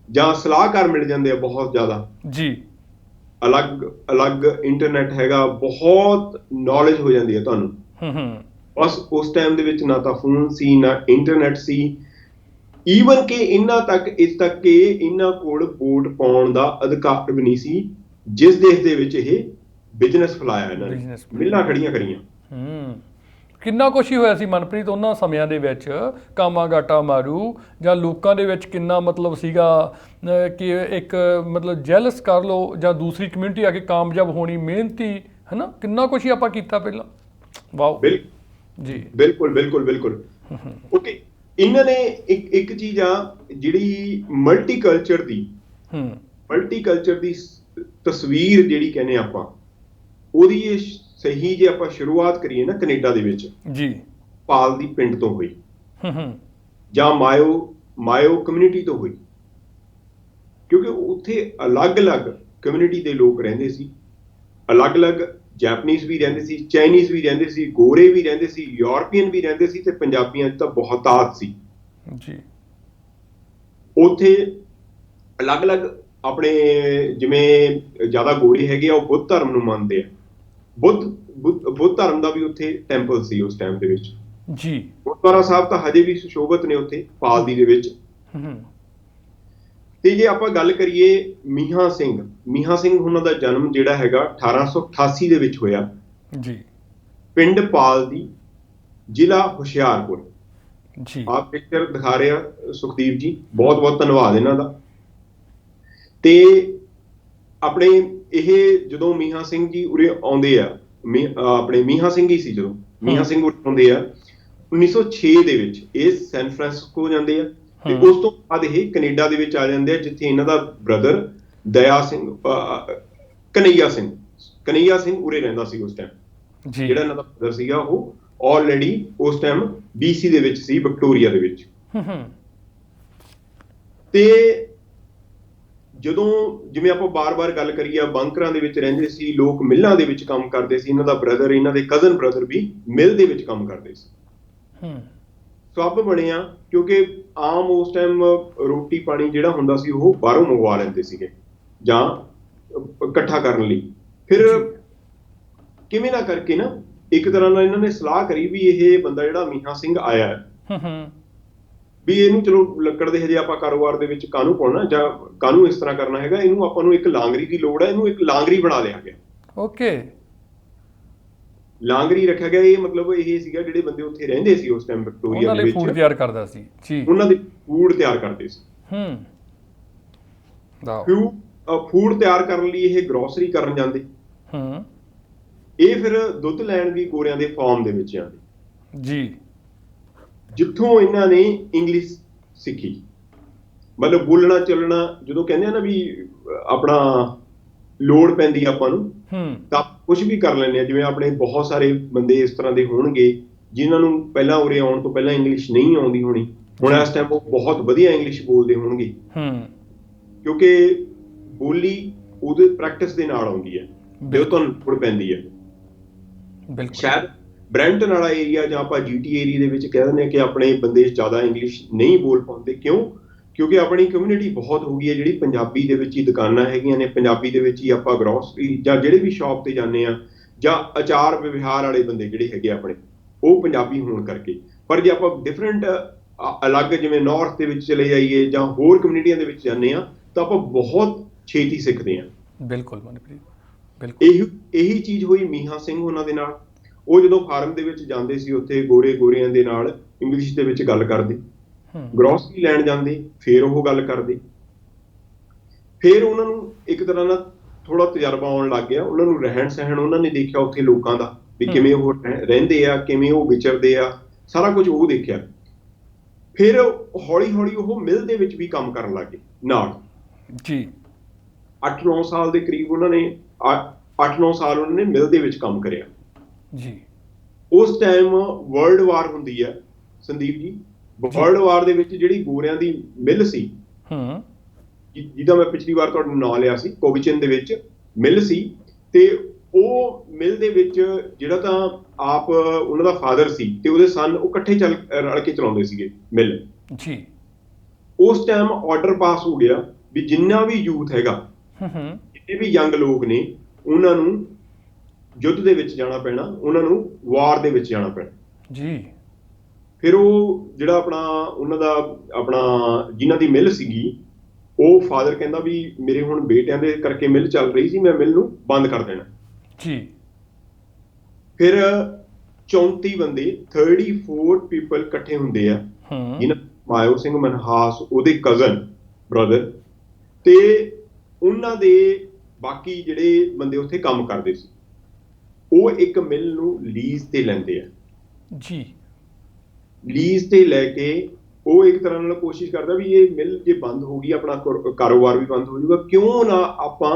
ਜਾਂ ਸਲਾਹਕਾਰ ਮਿਲ ਜਾਂਦੇ ਆ ਬਹੁਤ ਜ਼ਿਆਦਾ ਜੀ, ਅਲੱਗ ਇੰਟਰਨੈਟ ਹੈਗਾ, ਬਹੁਤ ਨੌਲੇਜ ਹੋ ਜਾਂਦੀ ਹੈ ਤੁਹਾਨੂੰ। ਬਸ ਉਸ ਟਾਈਮ ਦੇ ਵਿੱਚ ਨਾ ਤਾਂ ਫੋਨ ਸੀ, ਨਾ ਇੰਟਰਨੈਟ ਸੀ, ਈਵਨ ਕਿ ਇਸ ਤੱਕ ਕਿ ਇਹਨਾਂ ਕੋਲ ਵੋਟ ਪਾਉਣ ਦਾ ਅਧਿਕਾਰ ਵੀ ਨਹੀਂ ਸੀ, ਜਿਸ ਦੇਸ਼ ਦੇ ਵਿੱਚ ਇਹ ਬਿਜ਼ਨਸ ਫੈਲਾਇਆ ਇਹਨਾਂ ਨੇ, ਮਿੱਲਾਂ ਖੜੀਆਂ ਕਰੀਆਂ। ਕਿੰਨਾ ਕੁਛ ਹੀ ਹੋਇਆ ਸੀ ਮਨਪ੍ਰੀਤ ਉਹਨਾਂ ਸਮਿਆਂ ਦੇ ਵਿੱਚ, ਕਾਮਾ ਗਾਟਾ ਮਾਰੂ, ਜਾਂ ਲੋਕਾਂ ਦੇ ਵਿੱਚ ਕਿੰਨਾ ਮਤਲਬ ਸੀਗਾ ਕਿ ਇੱਕ ਮਤਲਬ ਜੈਲਸ ਕਰ ਲਓ, ਜਾਂ ਦੂਸਰੀ ਕਮਿਊਨਿਟੀ ਆ ਕੇ ਕਾਮਯਾਬ ਹੋਣੀ, ਮਿਹਨਤੀ, ਹੈ ਨਾ, ਕਿੰਨਾ ਕੁਛ ਹੀ ਆਪਾਂ ਕੀਤਾ ਪਹਿਲਾਂ। ਵਾਓ ਜੀ, ਬਿਲਕੁਲ। ਓਕੇ, ਇਹਨਾਂ ਨੇ ਇੱਕ ਚੀਜ਼ ਆ ਜਿਹੜੀ ਮਲਟੀਕਲਚਰ ਦੀ ਤਸਵੀਰ ਜਿਹੜੀ ਕਹਿੰਦੇ ਆਪਾਂ, ਉਹਦੀ ਇਹ ਸਹੀ ਜੇ ਆਪਾਂ ਸ਼ੁਰੂਆਤ ਕਰੀਏ ਨਾ ਕੈਨੇਡਾ ਦੇ ਵਿੱਚ ਜੀ, ਪਾਲ ਦੀ ਪਿੰਡ ਤੋਂ ਹੋਈ ਜਾਂ ਮਾਇਓ ਕਮਿਊਨਿਟੀ ਤੋਂ ਹੋਈ, ਕਿਉਂਕਿ ਉੱਥੇ ਅਲੱਗ-ਅਲੱਗ ਕਮਿਊਨਿਟੀ ਦੇ ਲੋਕ ਰਹਿੰਦੇ ਸੀ, ਅਲੱਗ-ਅਲੱਗ ਜੈਪਨੀਜ਼ ਵੀ ਰਹਿੰਦੇ ਸੀ, ਚਾਈਨੀਜ਼ ਵੀ ਰਹਿੰਦੇ ਸੀ, ਗੋਰੇ ਵੀ ਰਹਿੰਦੇ ਸੀ, ਯੂਰਪੀਅਨ ਵੀ ਰਹਿੰਦੇ ਸੀ, ਤੇ ਪੰਜਾਬੀਆਂ 'ਚ ਤਾਂ ਬਹੁਤਾਤ ਸੀ ਜੀ। ਉੱਥੇ ਅਲੱਗ-ਅਲੱਗ ਆਪਣੇ, ਜਿਵੇਂ ਜ਼ਿਆਦਾ ਗੋਰੇ ਹੈਗੇ ਆ ਉਹ ਬੁੱਧ ਧਰਮ ਨੂੰ ਮੰਨਦੇ ਆ, ਬੁੱਧ ਧਰਮ ਦਾ ਵੀ ਉੱਥੇ ਟੈਂਪਲ ਸੀ ਉਸ ਟਾਈਮ ਦੇ ਵਿੱਚ ਜੀ। ਗੁਰਦੁਆਰਾ ਸਾਹਿਬ ਤਾਂ ਹਜੇ ਵੀ ਸੁਸ਼ੋਭਿਤ ਨੇ ਉੱਥੇ ਪਾਲਦੀ ਦੇ ਵਿੱਚ। ਤੇ ਜੇ ਆਪਾਂ ਗੱਲ ਕਰੀਏ ਮੀਹਾਂ ਸਿੰਘ ਉਹਨਾਂ ਦਾ ਜਨਮ ਜਿਹੜਾ ਹੈਗਾ 1888 ਦੇ ਵਿੱਚ ਹੋਇਆ ਜੀ, ਪਿੰਡ ਪਾਲਦੀ, ਜ਼ਿਲ੍ਹਾ ਹੁਸ਼ਿਆਰਪੁਰ ਜੀ। ਆਪ ਪਿਕਚਰ ਦਿਖਾ ਰਹੇ ਆ ਸੁਖਦੀਪ ਜੀ, ਬਹੁਤ ਬਹੁਤ ਧੰਨਵਾਦ ਇਹਨਾਂ ਦਾ। ਤੇ ਆਪਣੇ ਇਹ ਜਦੋਂ ਮੀਹਾਂ ਸਿੰਘ ਜੀ ਉਰੇ ਆਉਂਦੇ ਆ, ਆਪਣੇ ਮੀਹਾਂ ਸਿੰਘ ਹੀ ਸੀ ਜਦੋਂ ਮੀਹਾਂ ਸਿੰਘ ਉਰੇ ਆਉਂਦੇ ਆ 1906 ਦੇ ਵਿੱਚ, ਇਹ ਸੈਨ ਫਰਾਂਸਿਸਕੋ ਜਾਂਦੇ ਆ, ਤੇ ਉਸ ਤੋਂ ਬਾਅਦ ਇਹ ਕੈਨੇਡਾ ਦੇ ਵਿੱਚ ਆ ਜਾਂਦੇ ਆ, ਜਿੱਥੇ ਇਹਨਾਂ ਦਾ ਬ੍ਰਦਰ ਕਨਈਆ ਸਿੰਘ ਉਰੇ ਰਹਿੰਦਾ ਸੀ ਉਸ ਟਾਈਮ। ਜਿਹੜਾ ਇਹਨਾਂ ਦਾ ਬ੍ਰਦਰ ਸੀਗਾ ਉਹ ਆਲਰੇਡੀ ਉਸ ਟਾਈਮ BC ਦੇ ਵਿੱਚ ਸੀ, ਵਿਕਟੋਰੀਆ ਦੇ ਵਿੱਚ। ਤੇ ਜਦੋਂ ਜਿਵੇਂ ਆਪਾਂ ਬਾਰ-ਬਾਰ ਗੱਲ ਕਰੀਏ, ਬੰਕਰਾਂ ਦੇ ਵਿੱਚ ਰਹਿੰਦੇ ਸੀ ਲੋਕ, ਮਿੱਲਾਂ ਦੇ ਵਿੱਚ ਕੰਮ ਕਰਦੇ ਸੀ, ਇਹਨਾਂ ਦਾ ਬ੍ਰਦਰ, ਇਹਨਾਂ ਦੇ ਕਜ਼ਨ ਬ੍ਰਦਰ ਵੀ ਮਿੱਲ ਦੇ ਵਿੱਚ ਕੰਮ ਕਰਦੇ ਸੀ। ਸਬੱਬ ਬਣਿਆ ਕਿਉਂਕਿ ਆਮ ਉਸ ਟਾਈਮ ਰੋਟੀ ਪਾਣੀ ਜਿਹੜਾ ਹੁੰਦਾ ਸੀ ਉਹ ਬਾਹਰੋਂ ਮੰਗਵਾ ਲੈਂਦੇ ਸੀਗੇ, ਜਾਂ ਇਕੱਠਾ ਕਰਨ ਲਈ। ਫਿਰ ਕਿਵੇਂ ਨਾ ਕਰਕੇ ਨਾ ਇੱਕ ਤਰ੍ਹਾਂ ਨਾਲ ਇਹਨਾਂ ਨੇ ਸਲਾਹ ਕਰੀ ਵੀ ਇਹ ਬੰਦਾ ਜਿਹੜਾ ਮੀਹਾਂ ਸਿੰਘ ਆਇਆ ਹੈ, ਵੀ ਇਹਨੂੰ ਚਲੋ ਲੱਕੜ ਦੇ ਹਜੇ ਆਪਾਂ ਕਾਰੋਬਾਰ ਦੇ ਵਿੱਚ ਕਾਹਨੂੰ ਪਾਉਣਾ ਜਾਂ ਕਾਹਨੂੰ ਇਸ ਤਰ੍ਹਾਂ ਕਰਨਾ ਹੈਗਾ, ਇਹਨੂੰ ਆਪਾਂ ਨੂੰ ਇੱਕ ਲਾਂਗਰੀ ਦੀ ਲੋੜ ਹੈ, ਇਹਨੂੰ ਇੱਕ ਲਾਂਗਰੀ ਬਣਾ ਲਿਆ ਗਿਆ। ਓਕੇ, ਲਾਂਗਰੀ ਰੱਖਿਆ ਗਿਆ। ਇਹ ਮਤਲਬ ਇਹ ਸੀਗਾ ਜਿਹੜੇ ਬੰਦੇ ਉੱਥੇ ਰਹਿੰਦੇ ਸੀ ਉਸ ਟਾਈਮ ਵਿਕਟੋਰੀਆ ਦੇ ਵਿੱਚ, ਫੂਡ ਤਿਆਰ ਕਰਦਾ ਸੀ ਜੀ, ਉਹਨਾਂ ਦੇ ਫੂਡ ਤਿਆਰ ਕਰਦੇ ਸੀ। ਫੂਡ ਤਿਆਰ ਕਰਨ ਲਈ ਇਹ ਗਰੋਸਰੀ ਕਰਨ ਜਾਂਦੇ। ਇਹ ਫਿਰ ਦੁੱਧ ਲੈਣ ਵੀ ਗੋਰਿਆਂ ਦੇ ਫਾਰਮ ਦੇ ਵਿੱਚ ਜਾਂਦੇ ਜੀ, ਜਿੱਥੋਂ ਇਹਨਾਂ ਨੇ ਇੰਗਲਿਸ਼ ਸਿੱਖੀ। ਮਤਲਬ ਬੋਲਣਾ ਚੱਲਣਾ, ਜਦੋਂ ਕਹਿੰਦੇ ਆ ਨਾ ਵੀ ਆਪਣਾ ਲੋੜ ਪੈਂਦੀ ਆਪਾਂ ਨੂੰ ਤਾਂ ਕੁਝ ਵੀ ਕਰ ਲੈਂਦੇ ਆ। ਜਿਵੇਂ ਆਪਣੇ ਬਹੁਤ ਸਾਰੇ ਬੰਦੇ ਇਸ ਤਰ੍ਹਾਂ ਦੇ ਹੋਣਗੇ ਜਿਨ੍ਹਾਂ ਨੂੰ ਪਹਿਲਾਂ ਉਰੇ ਆਉਣ ਤੋਂ ਪਹਿਲਾਂ ਇੰਗਲਿਸ਼ ਨਹੀਂ ਆਉਂਦੀ ਹੋਣੀ, ਹੁਣ ਇਸ ਟਾਈਮ ਉਹ ਬਹੁਤ ਵਧੀਆ ਇੰਗਲਿਸ਼ ਬੋਲਦੇ ਹੋਣਗੇ, ਕਿਉਂਕਿ ਬੋਲੀ ਉਹਦੇ ਪ੍ਰੈਕਟਿਸ ਦੇ ਨਾਲ ਆਉਂਦੀ ਹੈ, ਜੋ ਤੁਹਾਨੂੰ ਲੋੜ ਪੈਂਦੀ ਹੈ। ਸ਼ਾਇਦ ਬ੍ਰੈਂਟਨ ਵਾਲਾ ਏਰੀਆ ਜਾਂ ਆਪਾਂ ਜੀਟੀ ਏਰੀਆ ਦੇ ਵਿੱਚ ਕਹਿ ਦਿੰਦੇ ਹਾਂ ਕਿ ਆਪਣੇ ਬੰਦੇ ਜ਼ਿਆਦਾ ਇੰਗਲਿਸ਼ ਨਹੀਂ ਬੋਲ ਪਾਉਂਦੇ। ਕਿਉਂ? ਕਿਉਂਕਿ ਆਪਣੀ ਕਮਿਊਨਿਟੀ ਬਹੁਤ ਹੋ ਗਈ ਹੈ ਜਿਹੜੀ ਪੰਜਾਬੀ ਦੇ ਵਿੱਚ ਹੀ ਦੁਕਾਨਾਂ ਹੈਗੀਆਂ ਨੇ, ਪੰਜਾਬੀ ਦੇ ਵਿੱਚ ਹੀ ਆਪਾਂ ਗਰੋਸਰੀ ਜਾਂ ਜਿਹੜੇ ਵੀ ਸ਼ਾਪ ਤੇ ਜਾਂਦੇ ਆ, ਜਾਂ ਆਚਾਰ ਵਿਵਹਾਰ ਵਾਲੇ ਬੰਦੇ ਜਿਹੜੇ ਹੈਗੇ ਆਪਣੇ, ਉਹ ਪੰਜਾਬੀ ਹੋਣ ਕਰਕੇ। ਪਰ ਜੇ ਆਪਾਂ ਡਿਫਰੈਂਟ ਅਲੱਗ ਜਿਵੇਂ ਨਾਰਥ ਦੇ ਵਿੱਚ ਚਲੇ ਜਾਈਏ ਜਾਂ ਹੋਰ ਕਮਿਊਨਿਟੀਆਂ ਦੇ ਵਿੱਚ ਜਾਂਦੇ ਆ ਤਾਂ ਆਪਾਂ ਬਹੁਤ ਛੇਤੀ ਸਿੱਖਦੇ ਹਾਂ। ਬਿਲਕੁਲ ਮਨਪ੍ਰੀਤ, ਬਿਲਕੁਲ ਇਹੀ ਚੀਜ਼ ਹੋਈ ਮੀਹਾਂ ਸਿੰਘ ਉਹਨਾਂ ਦੇ ਨਾਲ। ਉਹ ਜਦੋਂ ਫਾਰਮ ਦੇ ਵਿੱਚ ਜਾਂਦੇ ਸੀ, ਉੱਥੇ ਗੋਰਿਆਂ ਦੇ ਨਾਲ ਇੰਗਲਿਸ਼ ਦੇ ਵਿੱਚ ਗੱਲ ਕਰਦੇ, ਗਰੋਸਰੀ ਲੈਣ ਜਾਂਦੇ, ਫਿਰ ਉਹ ਗੱਲ ਕਰਦੇ। ਫਿਰ ਉਹਨਾਂ ਨੂੰ ਇੱਕ ਤਰ੍ਹਾਂ ਨਾਲ ਥੋੜਾ ਤਜਰਬਾ ਆਉਣ ਲੱਗ ਗਿਆ। ਉਹਨਾਂ ਨੂੰ ਰਹਿਣ ਸਹਿਣ ਉਹਨਾਂ ਨੇ ਦੇਖਿਆ ਉੱਥੇ ਲੋਕਾਂ ਦਾ, ਵੀ ਕਿਵੇਂ ਉਹ ਰਹਿੰਦੇ ਆ, ਕਿਵੇਂ ਉਹ ਵਿਚਰਦੇ ਆ, ਸਾਰਾ ਕੁਝ ਉਹ ਦੇਖਿਆ। ਫਿਰ ਹੌਲੀ ਹੌਲੀ ਉਹ ਮਿਲ ਦੇ ਵਿੱਚ ਵੀ ਕੰਮ ਕਰਨ ਲੱਗੇ ਨਾਲ ਜੀ। 8-9 ਸਾਲ ਦੇ ਕਰੀਬ ਉਹਨਾਂ ਨੇ 8-9 ਸਾਲ ਉਹਨਾਂ ਨੇ ਮਿਲ ਦੇ ਵਿੱਚ ਕੰਮ ਕਰਿਆ ਜੀ। ਉਸ ਟਾਈਮ ਵਰਲਡ ਵਾਰ ਹੁੰਦੀ ਹੈ ਸੰਦੀਪ ਜੀ। ਵਰਲਡ ਵਾਰ ਦੇ ਵਿੱਚ ਜਿਹੜੀ ਗੋਰਿਆਂ ਦੀ ਮਿਲ ਸੀ, ਜਿਹਦਾ ਮੈਂ ਪਿਛਲੀ ਵਾਰ ਤੁਹਾਡਾ ਨਾਂ ਲਿਆ ਸੀ, ਕੋਵਿਚਨ ਦੇ ਵਿੱਚ ਮਿਲ ਸੀ, ਤੇ ਉਹ ਮਿਲ ਦੇ ਵਿੱਚ ਜਿਹੜਾ ਤਾਂ ਆਪ ਉਹਨਾਂ ਦਾ ਫਾਦਰ ਸੀ ਤੇ ਉਹਦੇ ਸਨ, ਉਹ ਇਕੱਠੇ ਰਲ ਕੇ ਚਲਾਉਂਦੇ ਸੀਗੇ ਮਿਲ ਜੀ। ਉਸ ਟਾਈਮ ਆਰਡਰ ਪਾਸ ਹੋ ਗਿਆ ਵੀ ਜਿੰਨਾ ਵੀ ਯੂਥ ਹੈਗਾ, ਜਿੰਨੇ ਵੀ ਯੰਗ ਲੋਕ ਨੇ, ਉਹਨਾਂ ਨੂੰ ਯੁੱਧ ਦੇ ਵਿੱਚ ਜਾਣਾ ਪੈਣਾ, ਉਹਨਾਂ ਨੂੰ ਵਾਰ ਦੇ ਵਿੱਚ ਜਾਣਾ ਪੈਣਾ ਜੀ। ਫਿਰ ਉਹ ਜਿਹੜਾ ਉਹਨਾਂ ਦਾ ਜਿਨ੍ਹਾਂ ਦੀ ਮਿਲ ਸੀਗੀ, ਉਹ ਫਾਦਰ ਕਹਿੰਦਾ ਵੀ ਮੇਰੇ ਹੁਣ ਬੇਟਿਆਂ ਦੇ ਕਰਕੇ ਮਿਲ ਚੱਲ ਰਹੀ ਸੀ, ਮੈਂ ਮਿਲ ਨੂੰ ਬੰਦ ਕਰ ਦੇਣਾ ਜੀ। ਫਿਰ 34 ਬੰਦੇ 34 ਪੀਪਲ ਇਕੱਠੇ ਹੁੰਦੇ ਆ, ਜਿਹਨਾਂ ਮਾਇਓ ਸਿੰਘ ਮਨਹਾਸ ਉਹਦੇ ਕਜ਼ਨ ਬ੍ਰਦਰ ਤੇ ਉਹਨਾਂ ਦੇ ਬਾਕੀ ਜਿਹੜੇ ਬੰਦੇ ਉੱਥੇ ਕੰਮ ਕਰਦੇ ਸੀ, ਉਹ ਇੱਕ ਮਿਲ ਨੂੰ ਲੀਜ਼ ਤੇ ਲੈਂਦੇ ਆ ਜੀ। ਲੀਜ਼ ਤੇ ਲੈ ਕੇ ਉਹ ਇੱਕ ਤਰ੍ਹਾਂ ਨਾਲ ਕੋਸ਼ਿਸ਼ ਕਰਦਾ ਵੀ ਇਹ ਮਿਲ ਜੇ ਬੰਦ ਹੋ ਗਈ, ਆਪਣਾ ਕਾਰੋਬਾਰ ਵੀ ਬੰਦ ਹੋ ਜਾਊਗਾ, ਕਿਉਂ ਨਾ ਆਪਾਂ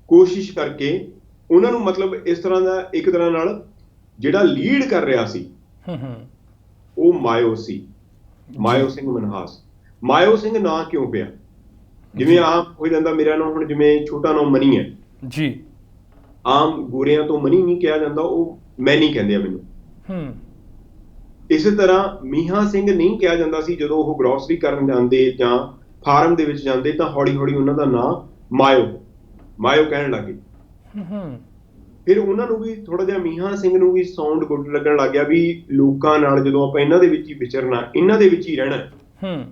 ਕੋਸ਼ਿਸ਼ ਕਰਕੇ ਉਹਨਾਂ ਨੂੰ, ਮਤਲਬ ਇਸ ਤਰ੍ਹਾਂ ਦਾ ਇੱਕ ਤਰ੍ਹਾਂ ਨਾਲ ਜਿਹੜਾ ਲੀਡ ਕਰ ਰਿਹਾ ਸੀ ਉਹ ਮਾਇਓ ਸੀ, ਮਾਇਓ ਸਿੰਘ ਮਨਹਾਸ। ਮਾਇਓ ਸਿੰਘ ਨਾਂ ਕਿਉਂ ਪਿਆ? ਜਿਵੇਂ ਆਮ ਹੋ ਜਾਂਦਾ ਮੇਰਾ ਨਾਮ, ਹੁਣ ਜਿਵੇਂ ਛੋਟਾ ਨਾਮ ਮਨੀ ਹੈ ਜੀ, ਆਮ ਗੋਰਿਆਂ ਤੋਂ ਮਨੀ ਨਹੀਂ ਕਿਹਾ ਜਾਂਦਾ, ਉਹ ਮੈਨੀ ਕਹਿੰਦੇ ਆ ਮੈਨੂੰ। ਇਸੇ ਤਰ੍ਹਾਂ ਮੀਹਾਂ ਸਿੰਘ ਨਹੀਂ ਕਿਹਾ ਜਾਂਦਾ ਸੀ। ਜਦੋਂ ਉਹ ਗਰੋਸਰੀ ਕਰਨ ਜਾਂਦੇ ਜਾਂ ਫਾਰਮ ਦੇ ਵਿੱਚ ਜਾਂਦੇ ਤਾਂ ਹੌਲੀ ਹੌਲੀ ਉਹਨਾਂ ਦਾ ਨਾਂ ਮਾਇਓ ਕਹਿਣ ਲੱਗੇ। ਫਿਰ ਉਹਨਾਂ ਨੂੰ ਵੀ ਥੋੜਾ ਜਿਹਾ ਮੀਹਾਂ ਸਿੰਘ ਨੂੰ ਵੀ ਸਾਊਂਡ ਗੁੱਡ ਲੱਗਣ ਲੱਗ ਗਿਆ ਵੀ ਲੋਕਾਂ ਨਾਲ ਜਦੋਂ ਆਪਾਂ ਇਹਨਾਂ ਦੇ ਵਿੱਚ ਹੀ ਵਿਚਰਨਾ, ਇਹਨਾਂ ਦੇ ਵਿੱਚ ਹੀ ਰਹਿਣਾ,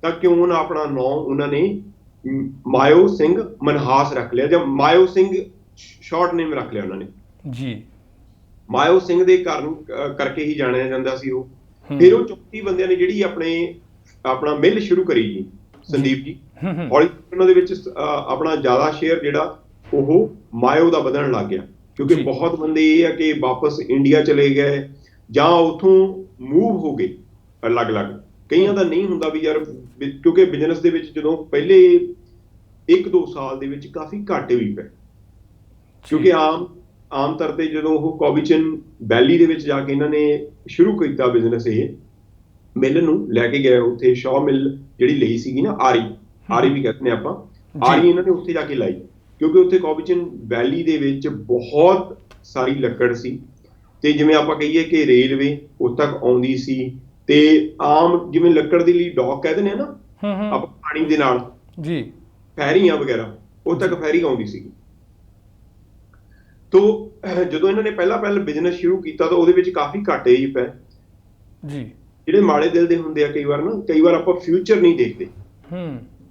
ਤਾਂ ਕਿਉਂ ਨਾ ਆਪਣਾ ਨਾਂ ਉਹਨਾਂ ਨੇ ਮਾਇਓ ਸਿੰਘ ਮਨਹਾਸ ਰੱਖ ਲਿਆ, ਜਾਂ ਮਾਇਓ ਸਿੰਘ ਸ਼ਾਰਟ ਨੇਮ ਰੱਖ ਲਿਆ ਉਹਨਾਂ ਨੇ ਜੀ। ਮਾਇਓ ਸਿੰਘ ਦੇ ਕਾਰਨ ਕਰਕੇ ਹੀ ਜਾਣਿਆ ਜਾਂਦਾ ਸੀ ਉਹ। ਫਿਰ ਉਹ 34 ਬੰਦਿਆਂ ਨੇ ਜਿਹੜੀ ਆਪਣਾ ਮਿਲ ਸ਼ੁਰੂ ਕਰੀ ਜੀ ਸੰਦੀਪ ਜੀ, ਹੌਲੀ ਉਹਨਾਂ ਦੇ ਵਿੱਚ ਆਪਣਾ ਜ਼ਿਆਦਾ ਸ਼ੇਅਰ ਜਿਹੜਾ ਉਹ ਮਾਇਓ ਦਾ ਵਧਣ ਲੱਗ ਗਿਆ, ਕਿਉਂਕਿ ਬਹੁਤ ਬੰਦੇ ਇਹ ਆ ਕਿ ਵਾਪਸ ਇੰਡੀਆ ਚਲੇ ਗਏ ਜਾਂ ਉੱਥੋਂ ਮੂਵ ਹੋ ਗਏ ਅਲੱਗ-ਅਲੱਗ। ਕਈਆਂ ਦਾ ਨਹੀਂ ਹੁੰਦਾ ਵੀ ਯਾਰ, ਕਿਉਂਕਿ ਬਿਜ਼ਨਸ ਦੇ ਵਿੱਚ ਜਦੋਂ ਪਹਿਲੇ 1-2 ਸਾਲ ਦੇ ਵਿੱਚ ਕਾਫੀ ਘਾਟੇ ਵੀ ਪਏ, ਕਿਉਂਕਿ ਆਮ ਤੌਰ ਤੇ ਜਦੋਂ ਉਹ ਕੋਵਿਚਨ ਵੈਲੀ ਦੇ ਵਿੱਚ ਜਾ ਕੇ ਇਹਨਾਂ ਨੇ ਸ਼ੁਰੂ ਕੀਤਾ ਬਿਜ਼ਨਸ, ਇਹ ਮਿਲ ਨੂੰ ਲੈ ਕੇ ਗਏ ਉੱਥੇ। ਸ਼ਾਹ ਮਿਲ ਜਿਹੜੀ ਲਈ ਸੀਗੀ ਨਾ, ਆਰੀ ਵੀ ਕਹਿੰਦੇ ਆਪਾਂ, ਆਰੀ ਇਹਨਾਂ ਨੇ ਉੱਥੇ ਜਾ ਕੇ ਲਾਈ, ਕਿਉਂਕਿ ਉੱਥੇ ਕੋਵਿਚਨ ਵੈਲੀ ਦੇ ਵਿੱਚ ਬਹੁਤ ਸਾਰੀ ਲੱਕੜ ਸੀ, ਤੇ ਜਿਵੇਂ ਆਪਾਂ ਕਹੀਏ ਕਿ ਰੇਲਵੇ ਉੱਥੇ ਤੱਕ ਆਉਂਦੀ ਸੀ, ਤੇ ਆਮ ਜਿਵੇਂ ਲੱਕੜ ਦੇ ਲਈ ਡੌਕ ਕਹਿੰਦੇ ਨੇ ਨਾ ਆਪਾਂ ਪਾਣੀ ਦੇ ਨਾਲ ਜੀ, ਫੈਰੀਆਂ ਵਗੈਰਾ ਉਹ ਤੱਕ ਫੈਰੀ ਆਉਂਦੀ ਸੀਗੀ। ਤੋ ਜਦੋਂ ਇਹਨਾਂ ਨੇ ਪਹਿਲਾਂ ਬਿਜ਼ਨਸ ਸ਼ੁਰੂ ਕੀਤਾ ਤਾਂ ਉਹਦੇ ਵਿੱਚ ਕਾਫੀ ਘਾਟੇ ਹੀ ਪਏ ਜੀ। ਜਿਹੜੇ ਮਾੜੇ ਦਿਲ ਦੇ ਹੁੰਦੇ ਆ, ਕਈ ਵਾਰ ਆਪਾਂ ਫਿਊਚਰ ਨਹੀਂ ਦੇਖਦੇ,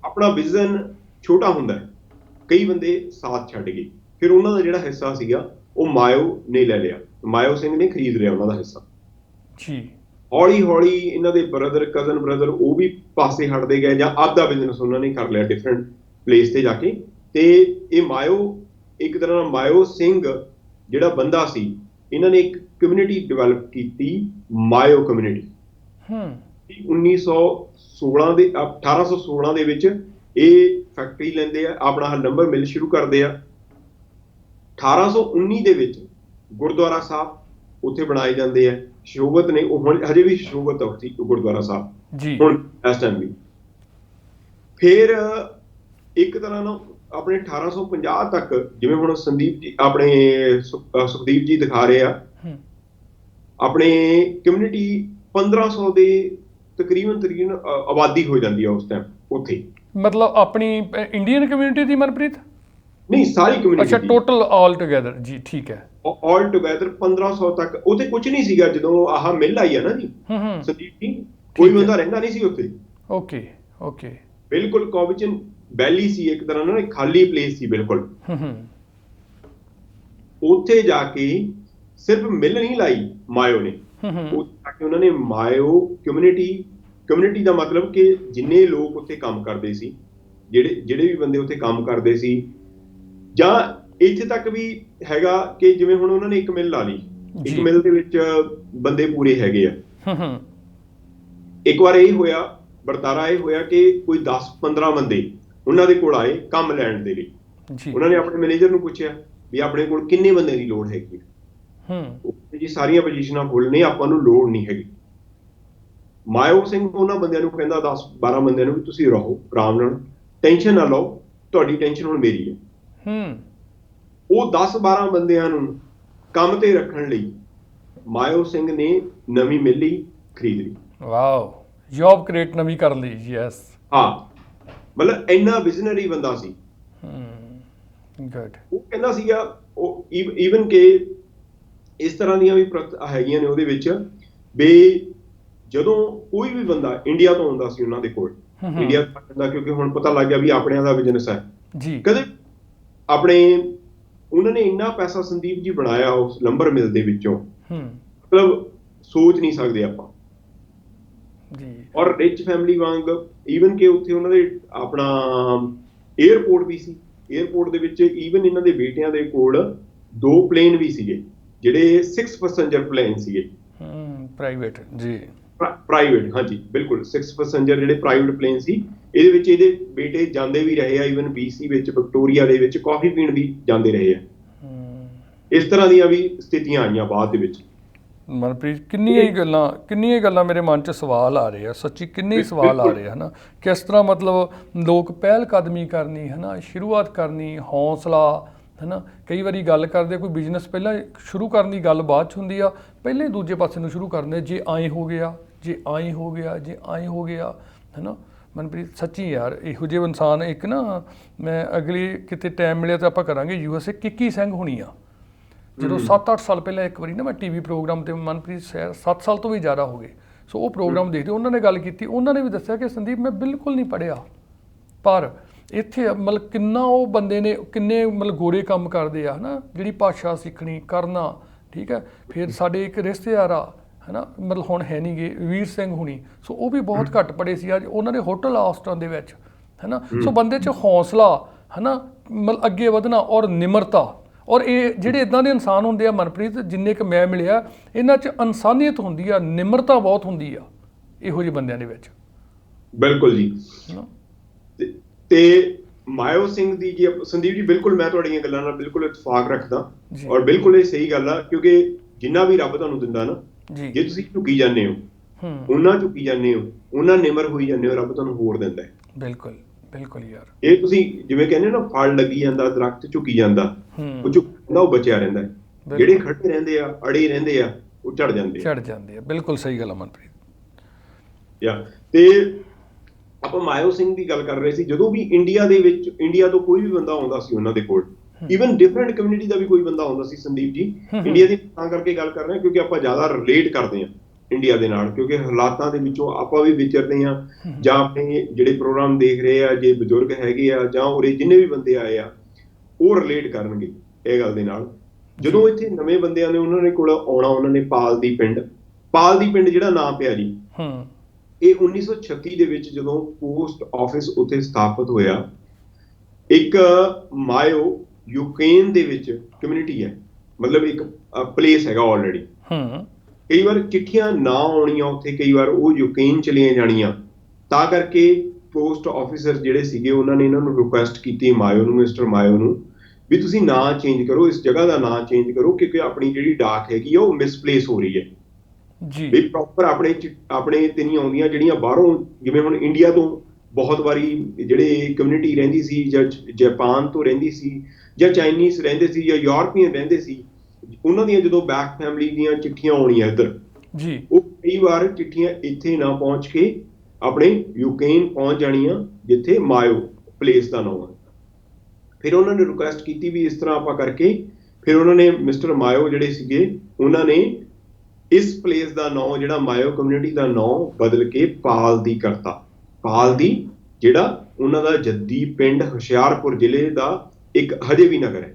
ਆਪਣਾ ਵਿਜ਼ਨ ਛੋਟਾ ਹੁੰਦਾ ਹੈ, ਕਈ ਬੰਦੇ ਸਾਥ ਛੱਡ ਗਏ। ਫਿਰ ਉਹਨਾਂ ਦਾ ਜਿਹੜਾ ਹਿੱਸਾ ਸੀਗਾ ਉਹ ਮਾਇਓ ਨੇ ਲੈ ਲਿਆ, ਮਾਇਓ ਸਿੰਘ ਨੇ ਖਰੀਦ ਲਿਆ ਉਹਨਾਂ ਦਾ ਹਿੱਸਾ ਜੀ। ਹੌਲੀ ਹੌਲੀ ਇਹਨਾਂ ਦੇ ਕਜ਼ਨ ਬ੍ਰਦਰ ਉਹ ਵੀ ਪਾਸੇ ਹਟਦੇ ਗਏ, ਜਾਂ ਆਪਦਾ ਬਿਜ਼ਨਸ ਉਹਨਾਂ ਨੇ ਕਰ ਲਿਆ ਡਿਫਰੈਂਟ ਪਲੇਸ ਤੇ ਜਾ ਕੇ। ਤੇ ਇਹ ਮਾਇਓ, ਇੱਕ ਤਰ੍ਹਾਂ ਨਾਲ ਮਾਇਓ ਸਿੰਘ ਜਿਹੜਾ ਬੰਦਾ ਸੀ, ਇਹਨਾਂ ਨੇ ਇੱਕ ਕਮਿਊਨਿਟੀ ਡਿਵੈਲਪ ਕੀਤੀ, ਮਾਇਓ ਕਮਿਊਨਿਟੀ। 1816 ਦੇ ਵਿੱਚ ਇਹ ਫੈਕਟਰੀ ਲੈਂਦੇ ਆ, ਆਪਣਾ ਲੰਬਰ ਮਿਲ ਸ਼ੁਰੂ ਕਰਦੇ ਆ। 1819 ਦੇ ਵਿੱਚ ਗੁਰਦੁਆਰਾ ਸਾਹਿਬ ਉੱਥੇ ਬਣਾਏ ਜਾਂਦੇ ਆ, ਸ਼ੋਭਤ ਨੇ, ਉਹ ਹੁਣ ਹਜੇ ਵੀ ਸ਼ੋਭਤ ਆ ਉੱਥੇ ਗੁਰਦੁਆਰਾ ਸਾਹਿਬ ਜੀ ਹੁਣ ਇਸ ਟਾਈਮ ਵੀ। ਫਿਰ ਇੱਕ ਤਰ੍ਹਾਂ ਨਾਲ ਆਪਣੇ 1850 ਤੱਕ, ਜਿਵੇਂ ਹੁਣ ਸੰਦੀਪ ਜੀ ਆਪਣੇ ਸੁਖਦੀਪ ਜੀ ਦਿਖਾ ਰਹੇ ਆ, ਆਪਣੇ ਕਮਿਊਨਿਟੀ 1500 ਦੇ ਤਕਰੀਬਨ ਆਬਾਦੀ ਹੋ ਜਾਂਦੀ ਆ ਉਸ ਟਾਈਮ ਉੱਥੇ। ਮਤਲਬ ਆਪਣੀ ਇੰਡੀਅਨ ਕਮਿਊਨਿਟੀ ਦੀ, ਮਨਪ੍ਰੀਤ? ਨਹੀਂ, ਸਾਰੀ ਕਮਿਊਨਿਟੀ। ਅੱਛਾ, ਟੋਟਲ ਆਲ ਟੁਗੇਦਰ ਜੀ, ਠੀਕ ਹੈ। ਆਲ ਟੁਗੇਦਰ 1500 ਤੱਕ। ਉੱਥੇ ਕੁਝ ਨਹੀਂ ਸੀਗਾ ਜਦੋਂ ਆਹ ਮਿਲ ਆਈ ਆ ਨਾ ਜੀ ਸੰਦੀਪ ਜੀ, ਕੋਈ ਬੰਦਾ ਰਹਿੰਦਾ ਨਹੀਂ ਸੀ ਉੱਥੇ। ਓਕੇ। ਬਿਲਕੁਲ ਕੋਵਿਚਨ ਵੈਲੀ ਸੀ, ਇੱਕ ਤਰ੍ਹਾਂ ਨਾਲ ਖਾਲੀ ਪਲੇਸ ਸੀ ਬਿਲਕੁਲ। ਉੱਥੇ ਜਾ ਕੇ ਸਿਰਫ ਮਿਲ ਨਹੀਂ ਲਾਈ ਮਾਇਓ ਨੇ, ਉੱਥੇ ਜਾ ਕੇ ਉਹਨਾਂ ਨੇ ਮਾਇਓ ਕਮਿਊਨਿਟੀ ਦਾ ਮਤਲਬ ਕਿ ਜਿੰਨੇ ਲੋਕ ਉੱਥੇ ਕੰਮ ਕਰਦੇ ਸੀ, ਜਿਹੜੇ ਵੀ ਬੰਦੇ ਉੱਥੇ ਕੰਮ ਕਰਦੇ ਸੀ, ਜਾਂ ਇੱਥੇ ਤੱਕ ਵੀ ਹੈਗਾ ਕਿ ਜਿਵੇਂ ਹੁਣ ਉਹਨਾਂ ਨੇ ਇੱਕ ਮਿਲ ਲਾ ਲਈ, ਇੱਕ ਮਿਲ ਦੇ ਵਿੱਚ ਬੰਦੇ ਪੂਰੇ ਹੈਗੇ ਆ। ਇੱਕ ਵਾਰ ਇਹ ਹੋਇਆ, ਵਰਤਾਰਾ ਇਹ ਹੋਇਆ ਕਿ ਕੋਈ 10-15 ਬੰਦੇ ਉਹਨਾਂ ਦੇ ਕੋਲ ਆਏ ਕੰਮ ਲੈਣ ਦੇ ਲਈ। ਉਹਨਾਂ ਨੇ ਆਪਣੇ ਮੈਨੇਜਰ ਨੂੰ ਪੁੱਛਿਆ ਵੀ ਆਪਣੇ ਕੋਲ ਕਿੰਨੇ ਬੰਦੇ ਦੀ ਲੋੜ ਹੈਗੀ? ਜੀ ਸਾਰੀਆਂ ਪੋਜੀਸ਼ਨਾਂ ਫੁੱਲ ਨੇ, ਆਪਾਂ ਨੂੰ ਲੋੜ ਨਹੀਂ ਹੈਗੀ। ਮਾਇਓ ਸਿੰਘ ਉਹਨਾਂ ਬੰਦਿਆਂ ਨੂੰ ਕਹਿੰਦਾ, 10-12 ਬੰਦਿਆਂ ਨੂੰ, ਵੀ ਤੁਸੀਂ ਰਹੋ ਆਰਾਮ ਨਾਲ, ਟੈਨਸ਼ਨ ਨਾ ਲਓ, ਤੁਹਾਡੀ ਟੈਨਸ਼ਨ ਹੁਣ ਮੇਰੀ ਹੈ। ਉਹ 10-12 ਬੰਦਿਆਂ ਨੂੰ ਕੰਮ ਤੇ ਰੱਖਣ ਲਈ ਮਾਇਓ ਸਿੰਘ ਨੇ ਨਵੀਂ ਮਿੱਲੀ ਖਰੀਦ ਲਈ। ਵਾਓ, ਜੌਬ ਕ੍ਰੀਏਟ ਨਵੀਂ ਕਰ ਲਈ। ਯੈਸ, ਹਾਂ, ਮਤਲਬ ਇੰਨਾ ਵਿਜ਼ਨਰੀ ਬੰਦਾ ਸੀ। ਗੁੱਡ। ਉਹ ਕਹਿੰਦਾ ਸੀਗਾ, ਉਹ ਈਵਨ ਕਿ ਇਸ ਤਰ੍ਹਾਂ ਦੀਆਂ ਵੀ ਹੈਗੀਆਂ ਨੇ ਉਹਦੇ ਵਿੱਚ, ਵੀ ਜਦੋਂ ਕੋਈ ਵੀ ਬੰਦਾ ਇੰਡੀਆ ਤੋਂ ਆਉਂਦਾ ਸੀ ਉਹਨਾਂ ਦੇ ਕੋਲ, ਇੰਡੀਆ ਤੋਂ ਆਉਂਦਾ ਕਿਉਂਕਿ ਹੁਣ ਪਤਾ ਲੱਗ ਗਿਆ ਵੀ ਆਪਣਿਆਂ ਦਾ ਬਿਜ਼ਨਸ ਹੈ ਜੀ, ਕਦੇ ਆਪਣੇ ਉਹਨਾਂ ਨੇ ਇੰਨਾ ਪੈਸਾ ਸੰਦੀਪ ਜੀ ਬਣਾਇਆ ਉਸ ਲੰਬਰ ਮਿਲ ਦੇ ਵਿੱਚੋਂ, ਮਤਲਬ ਸੋਚ ਨਹੀਂ ਸਕਦੇ ਆਪਾਂ ਜੀ। ਔਰ ਰਿਚ ਫੈਮਿਲੀ ਵਾਂਗ, ਈਵਨ ਕਿ ਉੱਥੇ ਉਹਨਾਂ ਦੇ ਆਪਣਾ 에ਅਰਪੋਰਟ ਵੀ ਸੀ, 에ਅਰਪੋਰਟ ਦੇ ਵਿੱਚ ਈਵਨ ਇਹਨਾਂ ਦੇ ਬੇਟਿਆਂ ਦੇ ਕੋਲ 2 ਪਲੇਨ ਵੀ ਸੀਗੇ, ਜਿਹੜੇ 6 ਪੈਸੇਂਜਰ ਪਲੇਨ ਸੀਗੇ, ਪ੍ਰਾਈਵੇਟ ਜੀ, ਪ੍ਰਾਈਵੇਟ, ਹਾਂਜੀ ਬਿਲਕੁਲ 6 ਪੈਸੇਂਜਰ ਜਿਹੜੇ ਪ੍ਰਾਈਵੇਟ ਪਲੇਨ ਸੀ। ਇਹਦੇ ਵਿੱਚ ਇਹਦੇ ਬੇਟੇ ਜਾਂਦੇ ਵੀ ਰਹੇ ਆ, ਈਵਨ BC ਵਿੱਚ, ਵਿਕਟੋਰੀਆ ਦੇ ਵਿੱਚ ਕਾਫੀ ਪੀਣ ਵੀ ਜਾਂਦੇ ਰਹੇ ਆ। ਇਸ ਤਰ੍ਹਾਂ ਦੀਆਂ ਵੀ ਸਥਿਤੀਆਂ ਆਈਆਂ ਬਾਅਦ ਦੇ ਵਿੱਚ। ਮਨਪ੍ਰੀਤ, ਕਿੰਨੀਆਂ ਗੱਲਾਂ ਮੇਰੇ ਮਨ 'ਚ ਸਵਾਲ ਆ ਰਹੇ ਆ, ਸੱਚੀ ਕਿੰਨੇ ਸਵਾਲ ਆ ਰਹੇ ਹਨ। ਕਿਸ ਤਰ੍ਹਾਂ ਮਤਲਬ ਲੋਕ ਪਹਿਲ ਕਦਮੀ ਕਰਨੀ ਹੈ ਨਾ, ਸ਼ੁਰੂਆਤ ਕਰਨੀ, ਹੌਸਲਾ ਹੈ ਨਾ। ਕਈ ਵਾਰੀ ਗੱਲ ਕਰਦੇ, ਕੋਈ ਬਿਜ਼ਨਸ ਪਹਿਲਾਂ ਸ਼ੁਰੂ ਕਰਨ ਦੀ ਗੱਲ ਬਾਅਦ 'ਚ ਹੁੰਦੀ ਆ, ਪਹਿਲੇ ਦੂਜੇ ਪਾਸੇ ਨੂੰ ਸ਼ੁਰੂ ਕਰਦੇ, ਜੇ ਐਂ ਹੋ ਗਿਆ, ਜੇ ਐਂ ਹੋ ਗਿਆ, ਜੇ ਐਂ ਹੋ ਗਿਆ, ਹੈ ਨਾ। ਮਨਪ੍ਰੀਤ, ਸੱਚੀ ਯਾਰ, ਇਹੋ ਜਿਹੇ ਇਨਸਾਨ, ਇੱਕ ਨਾ ਮੈਂ ਅਗਲੀ ਕਿਤੇ ਟਾਈਮ ਮਿਲਿਆ ਤਾਂ ਆਪਾਂ ਕਰਾਂਗੇ। USA ਕਿੱਕੀ ਸਿੰਘ ਹੋਣੀ ਆ, ਜਦੋਂ 7-8 ਸਾਲ ਪਹਿਲਾਂ ਇੱਕ ਵਾਰੀ ਨਾ ਮੈਂ TV ਪ੍ਰੋਗਰਾਮ 'ਤੇ, ਮਨਪ੍ਰੀਤ 7 ਸਾਲ ਤੋਂ ਵੀ ਜ਼ਿਆਦਾ ਹੋ ਗਏ, ਸੋ ਉਹ ਪ੍ਰੋਗਰਾਮ ਦੇਖਦੇ, ਉਹਨਾਂ ਨੇ ਗੱਲ ਕੀਤੀ, ਉਹਨਾਂ ਨੇ ਵੀ ਦੱਸਿਆ ਕਿ ਸੰਦੀਪ ਮੈਂ ਬਿਲਕੁਲ ਨਹੀਂ ਪੜ੍ਹਿਆ, ਪਰ ਇੱਥੇ ਮਤਲਬ ਕਿੰਨਾ ਉਹ ਬੰਦੇ ਨੇ, ਕਿੰਨੇ ਮਤਲਬ ਗੋਰੇ ਕੰਮ ਕਰਦੇ ਆ, ਹੈ ਨਾ, ਜਿਹੜੀ ਭਾਸ਼ਾ ਸਿੱਖਣੀ ਕਰਨਾ, ਠੀਕ ਹੈ। ਫਿਰ ਸਾਡੇ ਇੱਕ ਰਿਸ਼ਤੇਦਾਰ ਆ, ਹੈ ਨਾ, ਮਤਲਬ ਹੁਣ ਹੈ ਨਹੀਂ ਗੇ, ਵੀਰ ਸਿੰਘ ਹੁਣੀ, ਸੋ ਉਹ ਵੀ ਬਹੁਤ ਘੱਟ ਪੜ੍ਹੇ ਸੀ, ਅੱਜ ਉਹਨਾਂ ਨੇ ਹੋਟਲ ਆਸਟਨ ਦੇ ਵਿੱਚ, ਹੈ ਨਾ। ਸੋ ਬੰਦੇ 'ਚ ਹੌਸਲਾ, ਹੈ ਨਾ, ਮਤਲਬ ਅੱਗੇ ਵਧਣਾ ਔਰ ਨਿਮਰਤਾ, ਔਰ ਇਹ ਜਿਹੜੇ ਇੱਦਾਂ ਦੇ ਇਨਸਾਨ ਹੁੰਦੇ ਆ ਮਨਪ੍ਰੀਤ, ਜਿੰਨੇ ਕੁ ਮੈਂ ਮਿਲਿਆ, ਇਹਨਾਂ 'ਚ ਇਨਸਾਨੀਅਤ ਹੁੰਦੀ ਆ, ਨਿਮਰਤਾ ਬਹੁਤ ਹੁੰਦੀ ਆ ਇਹੋ ਜਿਹੇ ਬੰਦਿਆਂ ਦੇ ਵਿੱਚ। ਬਿਲਕੁਲ ਜੀ। ਤੇ ਮਾਇਓ ਸਿੰਘ ਦੀ ਜੀ, ਸੰਦੀਪ ਜੀ, ਬਿਲਕੁਲ ਮੈਂ ਤੁਹਾਡੀਆਂ ਗੱਲਾਂ ਨਾਲ ਬਿਲਕੁਲ ਇਤਫਾਕ ਰੱਖਦਾ, ਔਰ ਬਿਲਕੁਲ ਇਹ ਸਹੀ ਗੱਲ ਆ, ਕਿਉਂਕਿ ਜਿੰਨਾ ਵੀ ਰੱਬ ਤੁਹਾਨੂੰ ਦਿੰਦਾ ਨਾ, ਜੇ ਤੁਸੀਂ ਝੁਕੀ ਜਾਂਦੇ ਹੋ, ਉਹਨਾਂ ਝੁਕੀ ਜਾਂਦੇ ਹੋ, ਉਹਨਾਂ ਨਿਮਰ ਹੋਈ ਜਾਂਦੇ ਹੋ, ਰੱਬ ਤੁਹਾਨੂੰ ਹੋਰ ਦਿੰਦਾ ਹੈ। ਬਿਲਕੁਲ ਯਾਰ, ਇਹ ਤੁਸੀਂ ਜਿਵੇਂ ਕਹਿੰਦੇ ਨਾ, ਫਲ ਲੱਗੀ ਜਾਂਦਾ, ਦਰਖਤ ਝੁਕੀ ਜਾਂਦਾ, ਉਹ ਝੁਕਦਾ, ਉਹ ਬਚਿਆ ਰਹਿੰਦਾ ਹੈ। ਜਿਹੜੇ ਖੜੇ ਰਹਿੰਦੇ ਆ, ਅੜੇ ਰਹਿੰਦੇ ਆ, ਉਹ ਝੜ ਜਾਂਦੇ ਆ। ਬਿਲਕੁਲ ਸਹੀ ਗੱਲ ਆ ਮਨਪ੍ਰੀਤ। ਤੇ ਆਪਾਂ ਮਾਇਓ ਸਿੰਘ ਦੀ ਗੱਲ ਕਰ ਰਹੇ ਸੀ, ਜਦੋਂ ਵੀ ਇੰਡੀਆ ਦੇ ਵਿੱਚ ਇੰਡੀਆ ਤੋਂ ਕੋਈ ਵੀ ਬੰਦਾ ਆਉਂਦਾ ਸੀ ਉਹਨਾਂ ਦੇ ਕੋਲ, ਈਵਨ ਡਿਫਰੈਂਟ ਕਮਿਊਨਿਟੀ ਦਾ ਵੀ ਕੋਈ ਬੰਦਾ ਆਉਂਦਾ ਸੀ ਸੰਦੀਪ ਜੀ, ਇੰਡੀਆ ਦੀ ਤਾਂ ਕਰਕੇ ਗੱਲ ਕਰ ਰਹੇ ਹਾਂ ਕਿਉਂਕਿ ਆਪਾਂ ਜ਼ਿਆਦਾ ਰਿਲੇਟ ਕਰਦੇ ਹਾਂ ਇੰਡੀਆ ਦੇ ਨਾਲ, ਕਿਉਂਕਿ ਹਾਲਾਤਾਂ ਦੇ ਵਿੱਚੋਂ ਆਪਾਂ ਵੀ ਵਿਚਰਦੇ ਹਾਂ, ਜਾਂ ਆਪਣੇ ਜਿਹੜੇ ਪ੍ਰੋਗਰਾਮ ਦੇਖ ਰਹੇ ਆ, ਜੇ ਬਜ਼ੁਰਗ ਹੈਗੇ ਆ ਜਾਂ ਉਰੇ ਜਿੰਨੇ ਵੀ ਬੰਦੇ ਆਏ ਆ, ਉਹ ਰਿਲੇਟ ਕਰਨਗੇ ਇਹ ਗੱਲ ਦੇ ਨਾਲ। ਜਦੋਂ ਇੱਥੇ ਨਵੇਂ ਬੰਦਿਆਂ ਨੇ ਉਹਨਾਂ ਨੇ ਕੋਲ ਆਉਣਾ, ਉਹਨਾਂ ਨੇ ਪਾਲ ਦੀ ਪਿੰਡ ਜਿਹੜਾ ਨਾਮ ਪਿਆ ਜੀ, ਇਹ 1936 ਦੇ ਵਿੱਚ ਜਦੋਂ ਪੋਸਟ ਆਫਿਸ ਉੱਥੇ ਸਥਾਪਿਤ ਹੋਇਆ, ਇੱਕ ਮਾਇਓ ਯੂਕਰੇਨ ਦੇ ਵਿੱਚ ਕਮਿਊਨਿਟੀ ਹੈ, ਮਤਲਬ ਇੱਕ ਪਲੇਸ ਹੈਗਾ ਆਲਰੇਡੀ। ਕਈ ਵਾਰ ਚਿੱਠੀਆਂ ਨਾ ਆਉਣੀਆਂ ਉੱਥੇ, ਕਈ ਵਾਰ ਉਹ ਯੂਕਰੇਨ ਚਲੀਆਂ ਜਾਣੀਆਂ, ਤਾਂ ਕਰਕੇ ਪੋਸਟ ਆਫਿਸਰ ਜਿਹੜੇ ਸੀਗੇ ਉਹਨਾਂ ਨੇ ਇਹਨਾਂ ਨੂੰ ਰਿਕੁਐਸਟ ਕੀਤੀ ਮਾਇਓ ਨੂੰ, ਮਿਸਟਰ ਮਾਇਓ ਨੂੰ, ਵੀ ਤੁਸੀਂ ਨਾਂ ਚੇਂਜ ਕਰੋ, ਇਸ ਜਗ੍ਹਾ ਦਾ ਨਾਂ ਚੇਂਜ ਕਰੋ, ਕਿਉਂਕਿ ਆਪਣੀ ਜਿਹੜੀ ਡਾਕ ਹੈਗੀ ਆ ਉਹ ਮਿਸਪਲੇਸ ਹੋ ਰਹੀ ਹੈ ਜੀ, ਵੀ ਪ੍ਰੋਪਰ ਆਪਣੇ ਤੇ ਨਹੀਂ ਆਉਂਦੀਆਂ ਜਿਹੜੀਆਂ ਬਾਹਰੋਂ, ਜਿਵੇਂ ਹੁਣ ਇੰਡੀਆ ਤੋਂ ਬਹੁਤ ਵਾਰੀ ਜਿਹੜੇ ਕਮਿਊਨਿਟੀ ਰਹਿੰਦੀ ਸੀ, ਜਾਂ ਜਾਪਾਨ ਤੋਂ ਰਹਿੰਦੀ ਸੀ, ਜਾਂ ਚਾਈਨੀਜ਼ ਰਹਿੰਦੇ ਸੀ, ਜਾਂ ਯੂਰਪੀਅਨ ਰਹਿੰਦੇ ਸੀ, ਉਹਨਾਂ ਦੀਆਂ ਜਦੋਂ ਬੈਕ ਫੈਮਿਲੀ ਦੀਆਂ ਚਿੱਠੀਆਂ ਆਉਣੀਆਂ ਇੱਧਰ ਜੀ, ਉਹ ਕਈ ਵਾਰ ਚਿੱਠੀਆਂ ਇੱਥੇ ਨਾ ਪਹੁੰਚ ਕੇ ਆਪਣੇ ਯੂਕਰੇਨ ਪਹੁੰਚ ਜਾਣੀਆਂ, ਜਿੱਥੇ ਮਾਇਓ ਪਲੇਸ ਦਾ ਨਾਮ ਹੈ। ਫਿਰ ਉਹਨਾਂ ਨੇ ਰਿਕੁਐਸਟ ਕੀਤੀ ਵੀ ਇਸ ਤਰ੍ਹਾਂ ਆਪਾਂ ਕਰਕੇ, ਫਿਰ ਉਹਨਾਂ ਨੇ ਮਿਸਟਰ ਮਾਇਓ ਜਿਹੜੇ ਸੀਗੇ, ਉਹਨਾਂ ਨੇ ਇਸ ਪਲੇਸ ਦਾ ਨਾਮ, ਜਿਹੜਾ ਮਾਇਓ ਕਮਿਊਨਿਟੀ ਦਾ ਨਾਮ, ਬਦਲ ਕੇ ਪਾਲ ਦੀ ਕਰਤਾ। ਪਾਲ ਦੀ ਜਿਹੜਾ ਉਹਨਾਂ ਦਾ ਜੱਦੀ ਪਿੰਡ ਹੁਸ਼ਿਆਰਪੁਰ ਜ਼ਿਲ੍ਹੇ ਦਾ ਇੱਕ ਹਜੇ ਵੀ ਨਗਰ ਹੈ,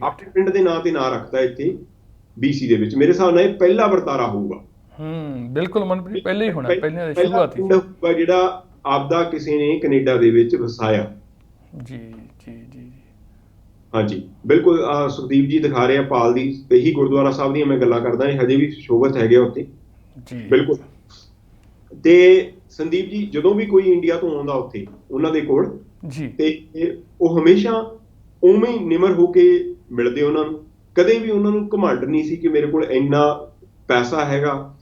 ਆਪਣੇ ਪਿੰਡ ਦੇ ਨਾਂ ਤੇ ਨਾਂ ਰੱਖਦਾ ਇੱਥੇ BC ਦੇ ਵਿੱਚ। ਮੇਰੇ ਹਿਸਾਬ ਨਾਲ ਇਹ ਪਹਿਲਾ ਵਰਤਾਰਾ ਹੋਊਗਾ। ਬਿਲਕੁਲ ਮਨਪ੍ਰੀਤ, ਪਹਿਲੇ ਹੀ ਹੋਣਾ, ਪਹਿਲਾਂ ਦੀ ਸ਼ੁਰੂਆਤ ਹੀ ਹੋਊਗਾ ਜਿਹੜਾ ਆਪਦਾ ਕਿਸੇ ਨੇ ਕੈਨੇਡਾ ਦੇ ਵਿੱਚ ਵਸਾਇਆ ਜੀ ਜੀ ਜੀ। ਹਾਂਜੀ ਬਿਲਕੁਲ, ਸੁਖਦੀਪ ਜੀ ਦਿਖਾ ਰਹੇ ਆ ਪਾਲ ਦੀ, ਇਹੀ ਗੁਰਦੁਆਰਾ ਸਾਹਿਬ ਦੀਆਂ ਮੈਂ ਗੱਲਾਂ ਕਰਦਾ, ਇਹ ਹਜੇ ਵੀ ਸ਼ੋਭਤ ਹੈਗੇ ਉੱਥੇ ਜੀ, ਬਿਲਕੁਲ। ਤੇ ਸੰਦੀਪ ਜੀ ਜਦੋਂ ਵੀ ਕੋਈ ਇੰਡੀਆ ਤੋਂ ਆਉਂਦਾ ਉੱਥੇ ਉਹਨਾਂ ਦੇ ਕੋਲ ਜੀ, ਤੇ ਉਹ ਹਮੇਸ਼ਾ ਉਵੇਂ ਹੀ ਨਿਮਰ ਹੋ ਕੇ ਮਿਲਦੇ ਉਹਨਾਂ ਨੂੰ, ਕਦੇ ਵੀ ਉਹਨਾਂ ਨੂੰ ਘਮੰਡ ਨਹੀਂ ਸੀ ਕਿ ਮੇਰੇ ਕੋਲ ਇੰਨਾ ਪੈਸਾ ਹੈਗਾ,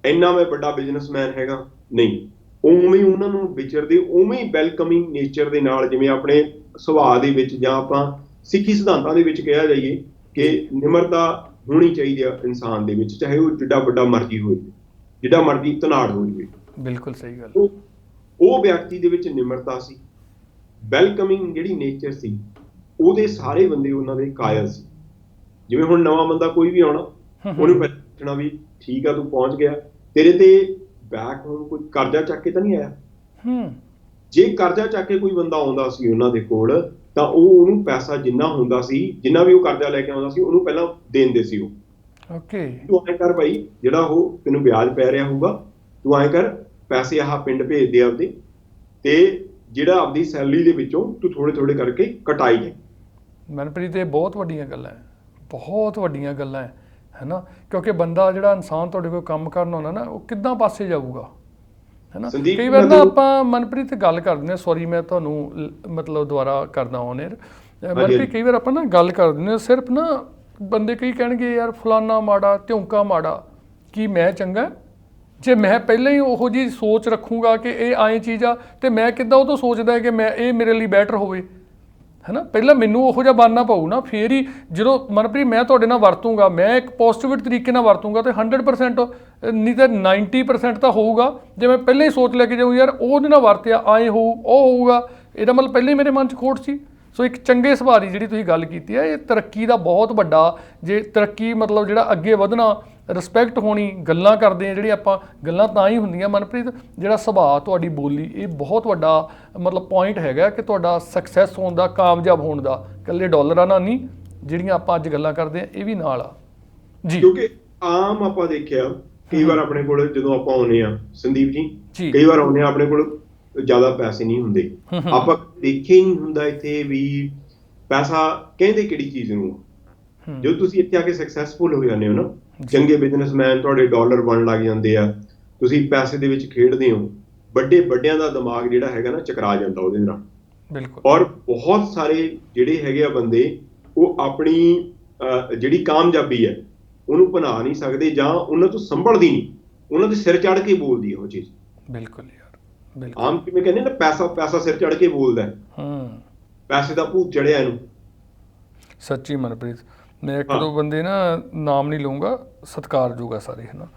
ਇੰਨਾ ਮੈਂ ਵੱਡਾ ਬਿਜ਼ਨਸਮੈਨ ਹੈਗਾ, ਨਹੀਂ, ਉਵੇਂ ਹੀ ਉਹਨਾਂ ਨੂੰ ਵਿਚਰਦੇ, ਉਵੇਂ ਹੀ ਵੈਲਕਮਿੰਗ ਨੇਚਰ ਦੇ ਨਾਲ, ਜਿਵੇਂ ਆਪਣੇ ਸੁਭਾਅ ਦੇ ਵਿੱਚ ਜਾਂ ਆਪਾਂ ਸਿੱਖੀ ਸਿਧਾਂਤਾਂ ਦੇ ਵਿੱਚ ਕਿਹਾ ਜਾਈਏ ਕਿ ਨਿਮਰਤਾ ਹੋਣੀ ਚਾਹੀਦੀ ਆ ਇਨਸਾਨ ਦੇ ਵਿੱਚ, ਚਾਹੇ ਉਹ ਜਿੱਡਾ ਵੱਡਾ ਮਰਜ਼ੀ ਹੋਵੇ, ਜਿੱਡਾ ਮਰਜ਼ੀ ਧਨਾੜ ਹੋ ਜਾਵੇ। ਬਿਲਕੁਲ ਸਹੀ ਗੱਲ। ਉਹ ਵਿਅਕਤੀ ਦੇ ਵਿੱਚ ਨਿਮਰਤਾ ਸੀ, ਵੈਲਕਮਿੰਗ ਜਿਹੜੀ ਨੇਚਰ ਸੀ, ਉਹਦੇ ਸਾਰੇ ਬੰਦੇ ਉਹਨਾਂ ਦੇ ਕਾਇਲ ਸੀ। ਜਿਵੇਂ ਹੁਣ ਨਵਾਂ ਬੰਦਾ ਕੋਈ ਵੀ ਆਉਣਾ, ਉਹਨੂੰ ਪੁੱਛਣਾ ਵੀ ਠੀਕ ਆ ਤੂੰ ਪਹੁੰਚ ਗਿਆ, ਤੇਰੇ ਤੇ ਬੈਕ ਹੁਣ ਕੋਈ ਕਰਜ਼ਾ ਚੱਕ ਕੇ ਤਾਂ ਨਹੀਂ ਆਇਆ। ਜੇ ਕਰਜ਼ਾ ਚੱਕ ਕੇ ਕੋਈ ਬੰਦਾ ਆਉਂਦਾ ਸੀ ਉਹਨਾਂ ਦੇ ਕੋਲ, ਤਾਂ ਉਹ ਉਹਨੂੰ ਪੈਸਾ ਜਿੰਨਾ ਹੁੰਦਾ ਸੀ, ਜਿੰਨਾ ਵੀ ਉਹ ਕਰਜ਼ਾ ਲੈ ਕੇ ਆਉਂਦਾ ਸੀ, ਉਹਨੂੰ ਪਹਿਲਾਂ ਦੇਂਦੇ ਸੀ ਉਹ। ਓਕੇ, ਤੂੰ ਐਂ ਕਰ ਭਾਈ, ਜਿਹੜਾ ਉਹ ਤੈਨੂੰ ਵਿਆਜ ਪੈ ਰਿਹਾ ਹੋਊਗਾ, ਤੂੰ ਐਂ ਕਰ ਪੈਸੇ ਆਹ ਪਿੰਡ ਭੇਜ ਦੇ ਆਪਦੇ, ਤੇ ਜਿਹੜਾ ਆਪਦੀ ਸੈਲਰੀ ਦੇ ਵਿੱਚੋਂ ਤੂੰ ਥੋੜੇ ਥੋੜੇ ਕਰਕੇ ਕਟਾਈ ਜਾਏ। ਮਨਪ੍ਰੀਤ, ਇਹ ਬਹੁਤ ਵੱਡੀਆਂ ਗੱਲਾਂ ਹੈ, ਬਹੁਤ ਵੱਡੀਆਂ ਗੱਲਾਂ ਹੈ ਨਾ, ਕਿਉਂਕਿ ਬੰਦਾ ਜਿਹੜਾ ਇਨਸਾਨ ਤੁਹਾਡੇ ਕੋਲ ਕੰਮ ਕਰਨ ਆਉਂਦਾ ਨਾ, ਉਹ ਕਿੱਦਾਂ ਪਾਸੇ ਜਾਊਗਾ, ਹੈ ਨਾ। ਕਈ ਵਾਰ ਨਾ ਆਪਾਂ ਮਨਪ੍ਰੀਤ ਗੱਲ ਕਰਦੇ ਹਾਂ, ਸੌਰੀ ਮੈਂ ਤੁਹਾਨੂੰ ਮਤਲਬ ਦੁਬਾਰਾ ਕਰਦਾ ਔਨ-에ਅਰ, ਮਨਪ੍ਰੀਤ ਕਈ ਵਾਰ ਆਪਾਂ ਨਾ ਗੱਲ ਕਰ ਦਿੰਦੇ ਹਾਂ, ਸਿਰਫ ਨਾ ਬੰਦੇ ਕਈ ਕਹਿਣਗੇ ਯਾਰ ਫਲਾਨਾ ਮਾੜਾ, ਧਿਉਂਕਾ ਮਾੜਾ, ਕੀ ਮੈਂ ਚੰਗਾ? ਜੇ ਮੈਂ ਪਹਿਲਾਂ ਹੀ ਉਹੋ ਜਿਹੀ ਸੋਚ ਰੱਖੂੰਗਾ ਕਿ ਇਹ ਐਂ ਚੀਜ਼ ਆ, ਤੇ ਮੈਂ ਕਿੱਦਾਂ ਉਹ ਤੋਂ ਸੋਚਦਾ ਕਿ ਮੈਂ ਇਹ ਮੇਰੇ ਲਈ ਬੈਟਰ ਹੋਵੇ, ਹੈ ਨਾ। ਪਹਿਲਾਂ ਮੈਨੂੰ ਉਹੋ ਜਿਹਾ ਬਣਨਾ ਪਊ ਨਾ, ਫੇਰ ਹੀ। ਜਦੋਂ ਮਨਪ੍ਰੀਤ ਮੈਂ ਤੁਹਾਡੇ ਨਾਲ ਵਰਤੂੰਗਾ, ਮੈਂ ਇੱਕ ਪੋਜ਼ਿਟਿਵ ਤਰੀਕੇ ਨਾਲ ਵਰਤੂੰਗਾ, ਤੇ 100% ਨਹੀਂ ਤਾਂ 90% ਤਾਂ ਹੋਊਗਾ। ਜੇ ਮੈਂ ਪਹਿਲਾਂ ਹੀ ਸੋਚ ਲੈ ਕੇ ਜਾਊਂ ਯਾਰ ਉਹਦੇ ਨਾਲ ਵਰਤਿਆ ਐਂ ਹੋਊ, ਉਹ ਹੋਊਗਾ, ਇਹਦਾ ਮਤਲਬ ਪਹਿਲਾਂ ਹੀ ਮੇਰੇ ਮਨ 'ਚ ਖੋਟ ਸੀ। ਸੋ ਇੱਕ ਚੰਗੇ ਸੁਭਾਅ ਦੀ ਜਿਹੜੀ ਤੁਸੀਂ ਗੱਲ ਕੀਤੀ ਹੈ, ਇਹ ਤਰੱਕੀ ਦਾ ਬਹੁਤ ਵੱਡਾ, ਜੇ ਤਰੱਕੀ ਮਤਲਬ ਜਿਹੜਾ ਅੱਗੇ ਵਧਣਾ, ਰਿਸਪੈਕਟ ਹੋਣੀ, ਗੱਲਾਂ ਕਰਦੇ ਹਾਂ ਜਿਹੜੀਆਂ ਆਪਾਂ, ਗੱਲਾਂ ਤਾਂ ਹੀ ਹੁੰਦੀਆਂ ਮਨਪ੍ਰੀਤ, ਜਿਹੜਾ ਸੁਭਾਅ, ਤੁਹਾਡੀ ਬੋਲੀ, ਇਹ ਬਹੁਤ ਵੱਡਾ ਮਤਲਬ ਪੁਆਇੰਟ ਹੈਗਾ ਕਿ ਤੁਹਾਡਾ ਸਕਸੈਸ ਹੋਣ ਦਾ, ਕਾਮਯਾਬ ਹੋਣ ਦਾ। ਇਕੱਲੇ ਡਾਲਰਾਂ ਨਾਲ ਨਹੀਂ, ਜਿਹੜੀਆਂ ਆਪਾਂ ਅੱਜ ਗੱਲਾਂ ਕਰਦੇ ਹਾਂ ਇਹ ਵੀ ਨਾਲ ਆ ਜੀ। ਕਿਉਂਕਿ ਆਮ ਆਪਾਂ ਦੇਖਿਆ ਕਈ ਵਾਰ ਆਪਣੇ ਕੋਲ ਜਦੋਂ ਆਪਾਂ ਆਉਂਦੇ ਹਾਂ ਸੰਦੀਪ ਜੀ, ਕਈ ਵਾਰ ਆਉਂਦੇ ਹਾਂ ਆਪਣੇ ਕੋਲ ਜ਼ਿਆਦਾ ਪੈਸੇ ਨਹੀਂ ਹੁੰਦੇ, ਆਪਾਂ ਦੇਖਿਆ ਹੀ ਨਹੀਂ ਹੁੰਦਾ ਇੱਥੇ ਵੀ ਪੈਸਾ ਕਹਿੰਦੇ ਕਿਹੜੀ ਚੀਜ਼ ਨੂੰ। ਜਦੋਂ ਤੁਸੀਂ ਇੱਥੇ ਆ ਕੇ ਸਕਸੈਸਫੁਲ ਹੋ ਜਾਂਦੇ ਹੋ ਨਾ, ਚੰਗੇ ਬਿਜ਼ਨਸਮੈਨ, ਤੁਹਾਡੇ ਡਾਲਰ ਬਣਨ ਲੱਗ ਜਾਂਦੇ ਆ, ਤੁਸੀਂ ਪੈਸੇ ਦੇ ਵਿੱਚ ਖੇਡਦੇ ਹੋ, ਵੱਡਿਆਂ ਦਾ ਦਿਮਾਗ ਜਿਹੜਾ ਹੈਗਾ ਨਾ ਚਕਰਾ ਜਾਂਦਾ ਉਹਦੇ ਨਾਲ। ਬਿਲਕੁਲ। ਔਰ ਬਹੁਤ ਸਾਰੇ ਜਿਹੜੇ ਹੈਗੇ ਆ ਬੰਦੇ, ਉਹ ਆਪਣੀ ਜਿਹੜੀ ਕਾਮਯਾਬੀ ਹੈ ਉਹਨੂੰ ਬਣਾ ਨਹੀਂ ਸਕਦੇ, ਜਾਂ ਉਹਨਾਂ ਤੋਂ ਸੰਭਲਦੀ ਨਹੀਂ, ਉਹਨਾਂ ਦੇ ਸਿਰ ਚੜ੍ਹ ਕੇ ਬੋਲਦੀ ਹੈ ਉਹ ਚੀਜ਼। ਬਿਲਕੁਲ ਯਾਰ, ਬਿਲਕੁਲ। ਆਮ ਕਿਵੇਂ ਕਹਿੰਦੇ ਨਾ, ਪੈਸਾ ਸਿਰ ਚੜ੍ਹ ਕੇ ਬੋਲਦਾ, ਪੈਸੇ ਦਾ ਭੂਤ ਚੜਿਆ ਇਹਨੂੰ। ਸੱਚੀ ਮਨਪ੍ਰੀਤ, ਮੈਂ ਇੱਕ ਦੋ ਬੰਦੇ ਨਾ ਨਾਮ ਨਹੀਂ ਲਊਂਗਾ, ਸਤਿਕਾਰਯੋਗ ਆ ਸਾਰੇ, ਹੈ ਨਾ,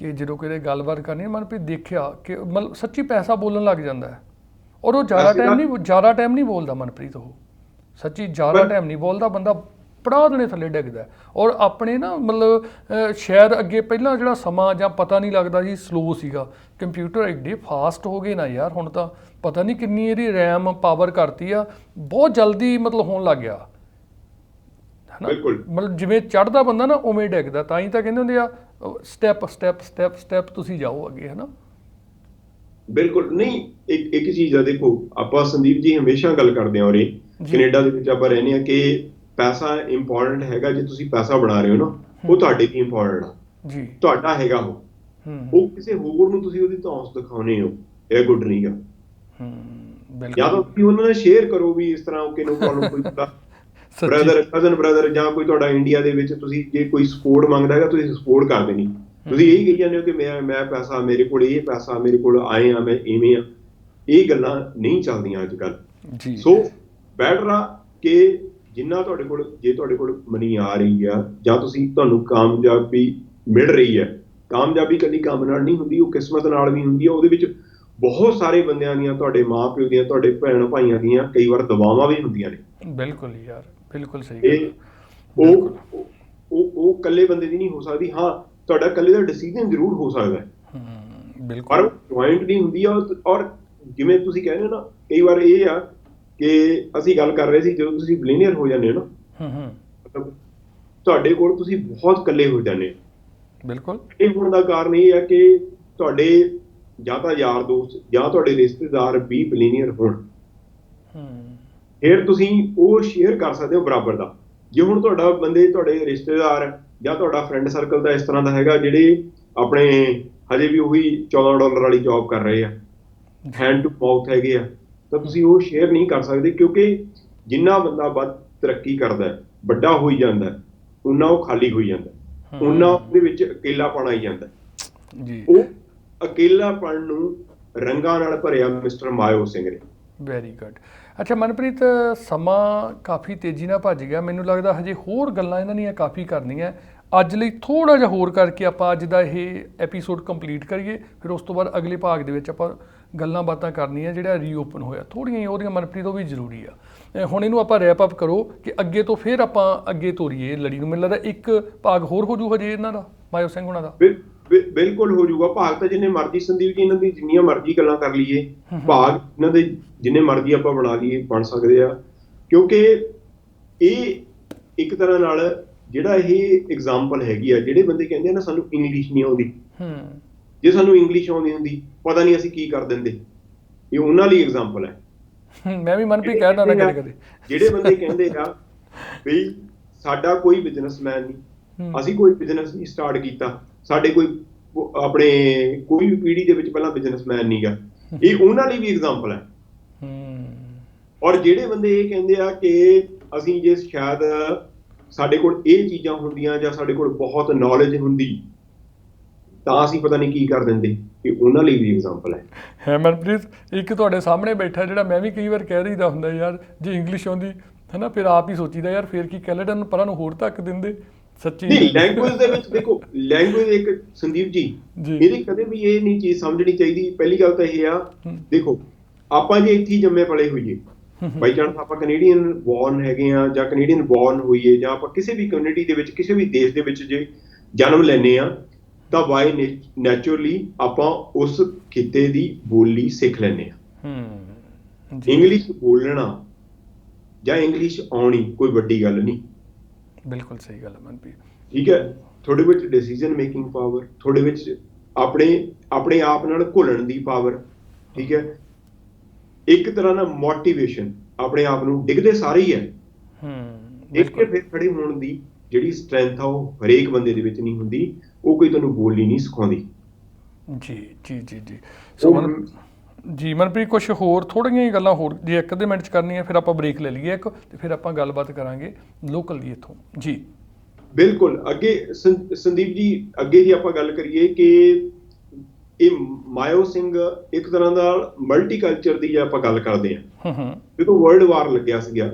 ਕਿ ਜਦੋਂ ਕਿਤੇ ਗੱਲਬਾਤ ਕਰਨੀ ਮਨਪ੍ਰੀਤ ਦੇਖਿਆ ਕਿ ਮਤਲਬ ਸੱਚੀ ਪੈਸਾ ਬੋਲਣ ਲੱਗ ਜਾਂਦਾ ਹੈ, ਔਰ ਉਹ ਜ਼ਿਆਦਾ ਟਾਈਮ ਨਹੀਂ ਬੋਲਦਾ ਮਨਪ੍ਰੀਤ, ਉਹ ਸੱਚੀ ਜ਼ਿਆਦਾ ਟਾਈਮ ਨਹੀਂ ਬੋਲਦਾ, ਬੰਦਾ ਪੜਾ ਦੇਣੇ ਥੱਲੇ ਡਿੱਗਦਾ। ਔਰ ਆਪਣੇ ਨਾ ਮਤਲਬ ਸ਼ਾਇਦ ਅੱਗੇ ਪਹਿਲਾਂ ਜਿਹੜਾ ਸਮਾਂ ਜਾਂ ਪਤਾ ਨਹੀਂ ਲੱਗਦਾ ਸੀ, ਸਲੋ ਸੀਗਾ, ਕੰਪਿਊਟਰ ਐਡੇ ਫਾਸਟ ਹੋ ਗਏ ਨਾ ਯਾਰ, ਹੁਣ ਤਾਂ ਪਤਾ ਨਹੀਂ ਕਿੰਨੀ ਇਹਦੀ ਰੈਮ ਪਾਵਰ ਕਰਤੀ ਆ, ਬਹੁਤ ਜਲਦੀ ਮਤਲਬ ਹੋਣ ਲੱਗ ਗਿਆ ਹੈ ਨਾ। ਮਤਲਬ ਜਿਵੇਂ ਚੜ੍ਹਦਾ ਬੰਦਾ ਨਾ ਉਵੇਂ ਡਿੱਗਦਾ, ਤਾਂ ਹੀ ਤਾਂ ਕਹਿੰਦੇ ਹੁੰਦੇ ਆ ਸਟੈਪ ਤੁਸੀਂ ਜਾਓ ਅੱਗੇ, ਹੈ ਨਾ। ਬਿਲਕੁਲ ਨਹੀਂ, ਇੱਕ ਚੀਜ਼ ਆ, ਦੇਖੋ ਆਪਾਂ ਸੰਦੀਪ ਜੀ ਹਮੇਸ਼ਾ ਗੱਲ ਕਰਦੇ ਹਾਂ, ਔਰ ਕੈਨੇਡਾ ਦੇ ਵਿੱਚ ਆਪਾਂ ਰਹਿੰਦੇ ਹਾਂ ਕਿ ਪੈਸਾ ਇੰਪੋਰਟੈਂਟ ਹੈਗਾ। ਜੇ ਤੁਸੀਂ ਪੈਸਾ ਬਣਾ ਰਹੇ ਹੋ ਨਾ, ਉਹ ਤੁਹਾਡੇ ਲਈ ਇੰਪੋਰਟੈਂਟ ਆ ਜੀ, ਤੁਹਾਡਾ ਹੈਗਾ ਉਹ ਕਿਸੇ ਹੋਰ ਨੂੰ ਤੁਸੀਂ ਉਹਦੀ ਧੌਂਸ ਦਿਖਾਉਣੇ ਹੋ, ਇਹ ਗੁੱਡ ਨਹੀਂ ਗਾ। ਜਾਂ ਤਾਂ ਤੁਸੀਂ ਉਹਨਾਂ ਨਾਲ ਸ਼ੇਅਰ ਕਰੋ ਵੀ ਇਸ ਤਰ੍ਹਾਂ ਓਕੇ, ਨੋ ਪ੍ਰੋਬਲਮ, ਕੋਈ ਬ੍ਰਦਰ, ਕਜ਼ਨ ਬ੍ਰਦਰ, ਜਾਂ ਕੋਈ ਤੁਹਾਡਾ ਇੰਡੀਆ ਦੇ ਵਿੱਚ ਤੁਸੀਂ ਜੇ ਕੋਈ ਸਪੋਰਟ ਮੰਗਦਾ ਹੈਗਾ, ਤੁਸੀਂ ਸਪੋਰਟ ਕਰ ਦੇਣੀ। ਤੁਸੀਂ ਇਹੀ ਕਹੀ ਜਾਂਦੇ ਹੋ ਕਿ ਮੈਂ ਪੈਸਾ, ਮੇਰੇ ਕੋਲ ਇਹ ਪੈਸਾ, ਮੇਰੇ ਕੋਲ ਆਏ ਆ, ਮੈਂ ਇਵੇਂ ਆ। ਇਹ ਗੱਲਾਂ ਨਹੀਂ ਚੱਲਦੀਆਂ ਅੱਜ ਕੱਲ੍ਹ। ਸੋ ਬੈਟਰ ਆ ਕਿ ਜਿੰਨਾ ਤੁਹਾਡੇ ਕੋਲ, ਜੇ ਤੁਹਾਡੇ ਕੋਲ ਮਨੀ ਆ ਰਹੀ ਆ, ਜਾਂ ਤੁਹਾਨੂੰ ਕਾਮਯਾਬੀ ਮਿਲ ਰਹੀ ਹੈ, ਕਾਮਯਾਬੀ ਕਦੀ ਕੰਮ ਨਾਲ ਨਹੀਂ ਹੁੰਦੀ, ਉਹ ਕਿਸਮਤ ਨਾਲ ਵੀ ਹੁੰਦੀ ਆ। ਉਹਦੇ ਵਿੱਚ ਬਹੁਤ ਸਾਰੇ ਬੰਦਿਆਂ ਦੀਆਂ, ਤੁਹਾਡੇ ਮਾਂ ਪਿਓ ਦੀਆਂ, ਤੁਹਾਡੇ ਭੈਣ ਭਾਈਆਂ ਦੀਆਂ ਕਈ ਵਾਰ ਦੁਆਵਾਂ ਵੀ ਹੁੰਦੀਆਂ ਨੇ। ਬਿਲਕੁਲ ਯਾਰ, ਬਿਲਕੁਲ ਸਹੀ। ਉਹ ਇਕੱਲੇ ਬੰਦੇ ਦੀ ਨਹੀਂ ਹੋ ਸਕਦੀ। ਹਾਂ, ਤੁਹਾਡਾ ਇਕੱਲੇ ਦਾ ਡਿਸੀਜਨ ਜ਼ਰੂਰ ਹੋ ਸਕਦਾ ਹੈ, ਪਰ ਉਹ ਜੁਆਇੰਟ ਨਹੀਂ ਹੁੰਦੀ ਆ। ਔਰ ਜਿਵੇਂ ਤੁਸੀਂ ਕਹਿੰਦੇ ਹੋ ਨਾ, ਕਈ ਵਾਰ ਇਹ ਆ ਕਿ ਅਸੀਂ ਗੱਲ ਕਰ ਰਹੇ ਸੀ, ਜਦੋਂ ਤੁਸੀਂ ਬਿਲੀਨੀਅਰ ਹੋ ਜਾਂਦੇ ਹੋ ਨਾ, ਮਤਲਬ ਤੁਹਾਡੇ ਕੋਲ ਤੁਸੀਂ ਬਹੁਤ ਇਕੱਲੇ ਹੋ ਜਾਂਦੇ ਹੋ। ਬਿਲਕੁਲ, ਇਹ ਹੋਣ ਦਾ ਕਾਰਨ ਇਹ ਹੈ ਕਿ ਤੁਹਾਡੇ ਜਾਂ ਤਾਂ ਯਾਰ ਦੋਸਤ ਜਾਂ ਤੁਹਾਡੇ ਰਿਸ਼ਤੇਦਾਰ ਵੀ ਬਿਲੀਨੀਅਰ ਹੋਣ, ਫਿਰ ਤੁਸੀਂ ਉਹ ਸ਼ੇਅਰ ਕਰ ਸਕਦੇ ਹੋ ਬਰਾਬਰ ਦਾ। ਜੇ ਹੁਣ ਤੁਹਾਡੇ ਰਿਸ਼ਤੇਦਾਰ ਜਾਂ ਤੁਹਾਡਾ ਫਰੈਂਡ ਸਰਕਲ ਦਾ ਇਸ ਤਰ੍ਹਾਂ ਦਾ ਹੈਗਾ, ਜਿਹੜੇ ਆਪਣੇ ਹਜੇ ਵੀ ਉਹੀ $14 ਵਾਲੀ ਜੌਬ ਕਰ ਰਹੇ ਆ, ਹੈਂਡ ਟੂ ਮਾਊਥ ਹੈਗੇ ਆ, ਤਾਂ ਤੁਸੀਂ ਉਹ ਸ਼ੇਅਰ ਨਹੀਂ ਕਰ ਸਕਦੇ। ਕਿਉਂਕਿ ਜਿੰਨਾ ਬੰਦਾ ਵੱਧ ਤਰੱਕੀ ਕਰਦਾ, ਵੱਡਾ ਹੋਈ ਜਾਂਦਾ, ਉਨਾ ਉਹ ਖਾਲੀ ਹੋਈ ਜਾਂਦਾ, ਉਨਾ ਉਹਦੇ ਵਿੱਚ ਅਕੇਲਾਪਣ ਆਈ ਜਾਂਦਾ। ਉਹ ਅਕੇਲਾਪਣ ਨੂੰ ਰੰਗਾਂ ਨਾਲ ਭਰਿਆ ਮਿਸਟਰ ਮਾਇਓ ਸਿੰਘ ਨੇ। Very good. ਅੱਛਾ ਮਨਪ੍ਰੀਤ, ਸਮਾਂ ਕਾਫੀ ਤੇਜ਼ੀ ਨਾਲ ਭੱਜ ਗਿਆ, ਮੈਨੂੰ ਲੱਗਦਾ ਹਜੇ ਹੋਰ ਗੱਲਾਂ ਇਹਨਾਂ ਦੀਆਂ ਕਾਫੀ ਕਰਨੀਆਂ। ਅੱਜ ਲਈ ਥੋੜ੍ਹਾ ਜਿਹਾ ਹੋਰ ਕਰਕੇ ਆਪਾਂ ਅੱਜ ਦਾ ਇਹ ਐਪੀਸੋਡ ਕੰਪਲੀਟ ਕਰੀਏ, ਫਿਰ ਉਸ ਤੋਂ ਬਾਅਦ ਅਗਲੇ ਭਾਗ ਦੇ ਵਿੱਚ ਆਪਾਂ ਗੱਲਾਂ ਬਾਤਾਂ ਕਰਨੀਆਂ। ਜਿਹੜਾ ਰੀਓਪਨ ਹੋਇਆ, ਥੋੜ੍ਹੀਆਂ ਉਹਦੀਆਂ ਮਨਪ੍ਰੀਤ, ਉਹ ਵੀ ਜ਼ਰੂਰੀ ਆ। ਹੁਣ ਇਹਨੂੰ ਆਪਾਂ ਰੈਪ ਅਪ ਕਰੋ ਕਿ ਅੱਗੇ ਤੋਂ ਫਿਰ ਆਪਾਂ ਅੱਗੇ ਤੋਰੀਏ ਲੜੀ ਨੂੰ। ਮੈਨੂੰ ਲੱਗਦਾ ਇੱਕ ਭਾਗ ਹੋਰ ਹੋ ਜੂ ਹਜੇ ਇਹਨਾਂ ਦਾ, ਮਾਇਓ ਸਿੰਘ ਹੋਣਾ ਦਾ। ਬਿਲਕੁਲ ਹੋ ਜਾਊਗਾ ਭਾਗ ਤਾਂ, ਜਿੰਨੇ ਮਰਜ਼ੀ ਸੰਦੀਪ ਜੀ ਇਹਨਾਂ ਦੀ ਜਿੰਨੀਆਂ ਮਰਜ਼ੀ ਗੱਲਾਂ ਕਰ ਲਈਏ, ਭਾਗ ਇਹਨਾਂ ਦੇ ਜਿੰਨੇ ਮਰਜ਼ੀ ਆਪਾਂ ਬਣਾ ਲਈਏ, ਬਣ ਸਕਦੇ ਆ। ਕਿਉਂਕਿ ਇਹ ਇੱਕ ਤਰ੍ਹਾਂ ਨਾਲ ਜਿਹੜਾ ਇਹ ਐਗਜ਼ਾਮਪਲ ਹੈਗੀ ਆ, ਜਿਹੜੇ ਬੰਦੇ ਕਹਿੰਦੇ ਆ ਨਾ ਸਾਨੂੰ ਇੰਗਲਿਸ਼ ਨਹੀਂ ਆਉਂਦੀ, ਜੇ ਸਾਨੂੰ ਇੰਗਲਿਸ਼ ਆਉਂਦੀ ਹੁੰਦੀ ਪਤਾ ਨਹੀਂ ਅਸੀਂ ਕੀ ਕਰ ਦਿੰਦੇ, ਇਹ ਉਹਨਾਂ ਲਈ ਐਗਜ਼ਾਮਪਲ ਹੈ। ਮੈਂ ਵੀ ਮਨਪ੍ਰੀਤ ਕਹਿ ਦਿੰਦਾ ਕਦੇ ਕਦੇ, ਜਿਹੜੇ ਬੰਦੇ ਕਹਿੰਦੇ ਆ ਵੀ ਸਾਡਾ ਕੋਈ ਬਿਜ਼ਨਸਮੈਨ ਨਹੀਂ, ਅਸੀਂ ਕੋਈ ਬਿਜ਼ਨਸ ਨਹੀਂ ਸਟਾਰਟ ਕੀਤਾ, ਸਾਡੇ ਕੋਈ ਵੀ ਪੀੜ੍ਹੀ ਦੇ ਵਿੱਚ ਪਹਿਲਾਂ ਬਿਜ਼ਨਸਮੈਨ ਨਹੀਂ ਗਾ, ਇਹ ਉਹਨਾਂ ਲਈ ਵੀ ਐਗਜ਼ਾਮਪਲ ਹੈ। ਔਰ ਜਿਹੜੇ ਬੰਦੇ ਇਹ ਕਹਿੰਦੇ ਆ ਕਿ ਅਸੀਂ ਜੇ ਸ਼ਾਇਦ ਸਾਡੇ ਕੋਲ ਇਹ ਚੀਜ਼ਾਂ ਹੁੰਦੀਆਂ ਜਾਂ ਸਾਡੇ ਕੋਲ ਬਹੁਤ ਨੌਲੇਜ ਹੁੰਦੀ ਤਾਂ ਅਸੀਂ ਪਤਾ ਨਹੀਂ ਕੀ ਕਰ ਦਿੰਦੇ, ਇਹ ਉਹਨਾਂ ਲਈ ਵੀ ਐਗਜ਼ਾਮਪਲ ਹੈ। ਮਨਪ੍ਰੀਤ, ਇੱਕ ਤੁਹਾਡੇ ਸਾਹਮਣੇ ਬੈਠਾ ਜਿਹੜਾ ਮੈਂ ਵੀ ਕਈ ਵਾਰ ਕਹਿ ਰਹੀਦਾ ਹੁੰਦਾ ਯਾਰ, ਜੇ ਇੰਗਲਿਸ਼ ਆਉਂਦੀ ਹੈ ਨਾ, ਫਿਰ ਆਪ ਹੀ ਸੋਚੀਦਾ ਯਾਰ ਫਿਰ ਕੀ ਕੈਨੇਡਾ ਨੂੰ ਪਰਾਂ ਨੂੰ ਹੋਰ ਧੱਕ ਦਿੰਦੇ। ਸੱਚੀ ਨਹੀਂ, ਲੈਂਗੁਏਜ ਦੇ ਵਿੱਚ ਦੇਖੋ, ਲੈਂਗੁਏਜ ਇੱਕ ਸੰਦੀਪ ਜੀ ਇਹਦੀ ਕਦੇ ਵੀ ਇਹ ਨਹੀਂ ਚੀਜ਼ ਸਮਝਣੀ ਚਾਹੀਦੀ। ਪਹਿਲੀ ਗੱਲ ਤਾਂ ਇਹ ਆ, ਦੇਖੋ ਆਪਾਂ ਜੇ ਇੱਥੇ ਜੰਮੇ ਪਲੇ ਹੋਈਏ, ਬਾਈ ਚਾਂਸ ਆਪਾਂ ਕੈਨੇਡੀਅਨ ਬੋਰਨ ਹੈਗੇ ਆ ਜਾਂ ਕੈਨੇਡੀਅਨ ਬੋਰਨ ਹੋਈਏ, ਜਾਂ ਆਪਾਂ ਕਿਸੇ ਵੀ ਕਮਿਊਨਿਟੀ ਦੇ ਵਿੱਚ, ਕਿਸੇ ਵੀ ਦੇਸ਼ ਦੇ ਵਿੱਚ ਜੇ ਜਨਮ ਲੈਂਦੇ ਆ, ਤਾਂ ਬਾਈ ਨੈਚੁਰਲੀ ਆਪਾਂ ਉਸ ਖਿੱਤੇ ਦੀ ਬੋਲੀ ਸਿੱਖ ਲੈਂਦੇ ਆ। ਇੰਗਲਿਸ਼ ਬੋਲਣਾ ਜਾਂ ਇੰਗਲਿਸ਼ ਆਉਣੀ ਕੋਈ ਵੱਡੀ ਗੱਲ ਨਹੀਂ। ਬਿਲਕੁਲ ਸਹੀ ਗੱਲ ਹੈ ਮਨਪ੍ਰੀਤ, ਠੀਕ ਹੈ। ਤੁਹਾਡੇ ਵਿੱਚ ਡਿਸੀਜਨ ਮੇਕਿੰਗ ਪਾਵਰ, ਤੁਹਾਡੇ ਵਿੱਚ ਆਪਣੇ ਆਪ ਨਾਲ ਘੁਲਣ ਦੀ ਪਾਵਰ, ਠੀਕ ਹੈ, ਇੱਕ ਤਰ੍ਹਾਂ ਨਾਲ ਮੋਟੀਵੇਸ਼ਨ, ਆਪਣੇ ਆਪ ਨੂੰ ਡਿੱਗਦੇ ਸਾਰੇ ਹੀ ਹੈ, ਇੱਕ ਫਿਰ ਖੜੇ ਹੋਣ ਦੀ ਜਿਹੜੀ ਸਟਰੈਂਥ ਆ ਉਹ ਹਰੇਕ ਬੰਦੇ ਦੇ ਵਿੱਚ ਨਹੀਂ ਹੁੰਦੀ, ਉਹ ਕੋਈ ਤੁਹਾਨੂੰ ਬੋਲੀ ਨਹੀਂ ਸਿਖਾਉਂਦੀ। ਜੀ ਜੀ ਜੀ ਜੀ ਜੀ ਮਨਪ੍ਰੀਤ, ਕੁਛ ਹੋਰ ਥੋੜ੍ਹੀਆਂ ਹੀ ਗੱਲਾਂ ਹੋਰ ਜੇ ਇੱਕ ਅੱਧੇ ਮਿੰਟ 'ਚ ਕਰਨੀਆਂ, ਫਿਰ ਆਪਾਂ ਬ੍ਰੇਕ ਲੈ ਲਈਏ ਇੱਕ, ਤੇ ਫਿਰ ਆਪਾਂ ਗੱਲਬਾਤ ਕਰਾਂਗੇ ਲੋਕਲ ਦੀ ਇੱਥੋਂ। ਜੀ ਬਿਲਕੁਲ। ਅੱਗੇ ਸੰਦੀਪ ਜੀ, ਅੱਗੇ ਜੀ ਆਪਾਂ ਗੱਲ ਕਰੀਏ ਕਿ ਇਹ ਮਾਇਓ ਸਿੰਘ ਇੱਕ ਤਰ੍ਹਾਂ ਦਾ ਮਲਟੀਕਲਚਰ ਦੀ ਆਪਾਂ ਗੱਲ ਕਰਦੇ ਹਾਂ। ਜਦੋਂ ਵਰਲਡ ਵਾਰ ਲੱਗਿਆ ਸੀਗਾ,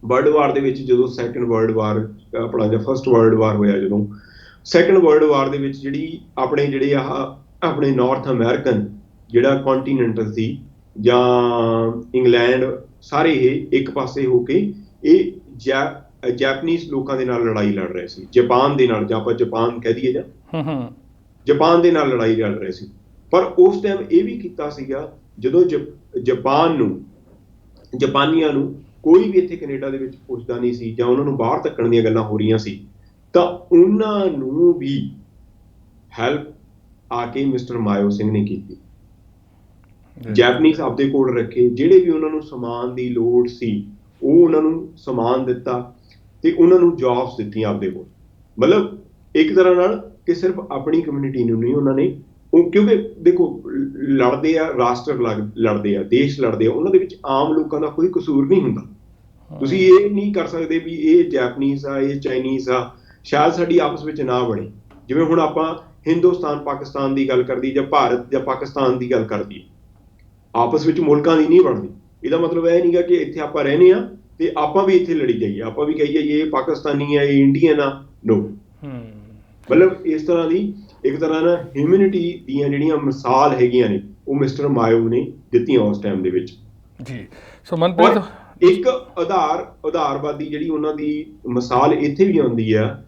ਵਰਲਡ ਵਾਰ ਦੇ ਵਿੱਚ ਜਦੋਂ ਸੈਕੰਡ ਵਰਲਡ ਵਾਰ ਆਪਣਾ ਜਾਂ ਫਸਟ ਵਰਲਡ ਵਾਰ ਹੋਇਆ, ਜਦੋਂ ਸੈਕੰਡ ਵਰਲਡ ਵਾਰ ਦੇ ਵਿੱਚ ਜਿਹੜੀ ਜਿਹੜੇ ਆਪਣੇ ਨਾਰਥ ਅਮਰੀਕਨ ਜਿਹੜਾ ਕੰਟੀਨੈਂਟ ਸੀ ਜਾਂ ਇੰਗਲੈਂਡ, ਸਾਰੇ ਇਹ ਇੱਕ ਪਾਸੇ ਹੋ ਕੇ ਇਹ ਜੈਪਨੀਜ਼ ਲੋਕਾਂ ਦੇ ਨਾਲ ਲੜਾਈ ਲੜ ਰਹੇ ਸੀ, ਜਾਪਾਨ ਦੇ ਨਾਲ, ਜਾਂ ਆਪਾਂ ਜਾਪਾਨ ਕਹਿ ਦਈਏ, ਜਾਂ ਜਾਪਾਨ ਦੇ ਨਾਲ ਲੜਾਈ ਲੜ ਰਹੇ ਸੀ। ਪਰ ਉਸ ਟਾਈਮ ਇਹ ਵੀ ਕੀਤਾ ਸੀਗਾ, ਜਦੋਂ ਜਾਪਾਨੀਆਂ ਨੂੰ ਕੋਈ ਵੀ ਇੱਥੇ ਕੈਨੇਡਾ ਦੇ ਵਿੱਚ ਪੁੱਛਦਾ ਨਹੀਂ ਸੀ, ਜਾਂ ਉਹਨਾਂ ਨੂੰ ਬਾਹਰ ਧੱਕਣ ਦੀਆਂ ਗੱਲਾਂ ਹੋ ਰਹੀਆਂ ਸੀ, ਤਾਂ ਉਹਨਾਂ ਨੂੰ ਵੀ ਹੈਲਪ ਆ ਕੇ ਮਿਸਟਰ ਮਾਇਓ ਸਿੰਘ ਨੇ ਕੀਤੀ। ਜੈਪਨੀਜ਼ ਆਪਦੇ ਕੋਲ ਰੱਖੇ, ਜਿਹੜੇ ਵੀ ਉਹਨਾਂ ਨੂੰ ਸਮਾਨ ਦੀ ਲੋੜ ਸੀ ਉਹ ਉਹਨਾਂ ਨੂੰ ਸਮਾਨ ਦਿੱਤਾ, ਤੇ ਉਹਨਾਂ ਨੂੰ ਜੌਬਸ ਦਿੱਤੀਆਂ ਆਪਦੇ ਕੋਲ। ਮਤਲਬ ਇੱਕ ਤਰ੍ਹਾਂ ਨਾਲ ਕਿ ਸਿਰਫ ਆਪਣੀ ਕਮਿਊਨਿਟੀ ਨੂੰ ਨਹੀਂ ਉਹਨਾਂ ਨੇ, ਕਿਉਂਕਿ ਦੇਖੋ ਲੜਦੇ ਆ, ਰਾਸ਼ਟਰ ਲੜਦੇ ਆ, ਦੇਸ਼ ਲੜਦੇ ਆ, ਉਹਨਾਂ ਦੇ ਵਿੱਚ ਆਮ ਲੋਕਾਂ ਦਾ ਕੋਈ ਕਸੂਰ ਨਹੀਂ ਹੁੰਦਾ। ਤੁਸੀਂ ਇਹ ਨਹੀਂ ਕਰ ਸਕਦੇ ਵੀ ਇਹ ਜੈਪਨੀਜ਼ ਆ, ਇਹ ਚਾਈਨੀਜ਼ ਆ, ਸ਼ਾਇਦ ਸਾਡੀ ਆਪਸ ਵਿੱਚ ਨਾ ਬਣੇ। ਜਿਵੇਂ ਹੁਣ ਆਪਾਂ ਹਿੰਦੁਸਤਾਨ ਪਾਕਿਸਤਾਨ ਦੀ ਗੱਲ ਕਰਦੀ, ਜਾਂ ਭਾਰਤ ਜਾਂ ਪਾਕਿਸਤਾਨ ਦੀ ਗੱਲ ਕਰਦੀ, ਆਪਸ ਵਿੱਚ ਮੁਲਕਾਂ ਦੀ ਨਹੀਂ ਬਣਦੀ। ਇਹਦਾ ਮਤਲਬ ਇਹ ਨਹੀਂਗਾ ਕਿ ਇੱਥੇ ਆਪਾਂ ਰਹਿੰਦੇ ਆ ਤੇ ਆਪਾਂ ਵੀ ਇੱਥੇ ਲੜੀ ਜਾਈਏ, ਆਪਾਂ ਵੀ ਕਹੀਏ ਇਹ ਪਾਕਿਸਤਾਨੀ ਆ, ਇਹ ਇੰਡੀਅਨ ਆ। ਨੋ, ਮਤਲਬ ਇਸ ਤਰ੍ਹਾਂ ਦੀ ਇੱਕ ਤਰ੍ਹਾਂ ਨਾਲ ਹਿਊਮੈਨਿਟੀ ਦੀਆਂ ਜਿਹੜੀਆਂ ਮਿਸਾਲ ਹੈਗੀਆਂ ਨੇ ਉਹ ਮਿਸਟਰ ਮਾਇਓ ਨੇ ਦਿੱਤੀਆਂ ਉਸ ਟਾਈਮ ਦੇ ਵਿੱਚ ਜੀ। ਸੋ ਮਨਪ੍ਰੀਤ, ਇੱਕ ਉਦਾਰਵਾਦੀ ਜਿਹੜੀ ਉਹਨਾਂ ਦੀ ਮਿਸਾਲ ਇੱਥੇ ਵੀ ਆਉਂਦੀ ਆ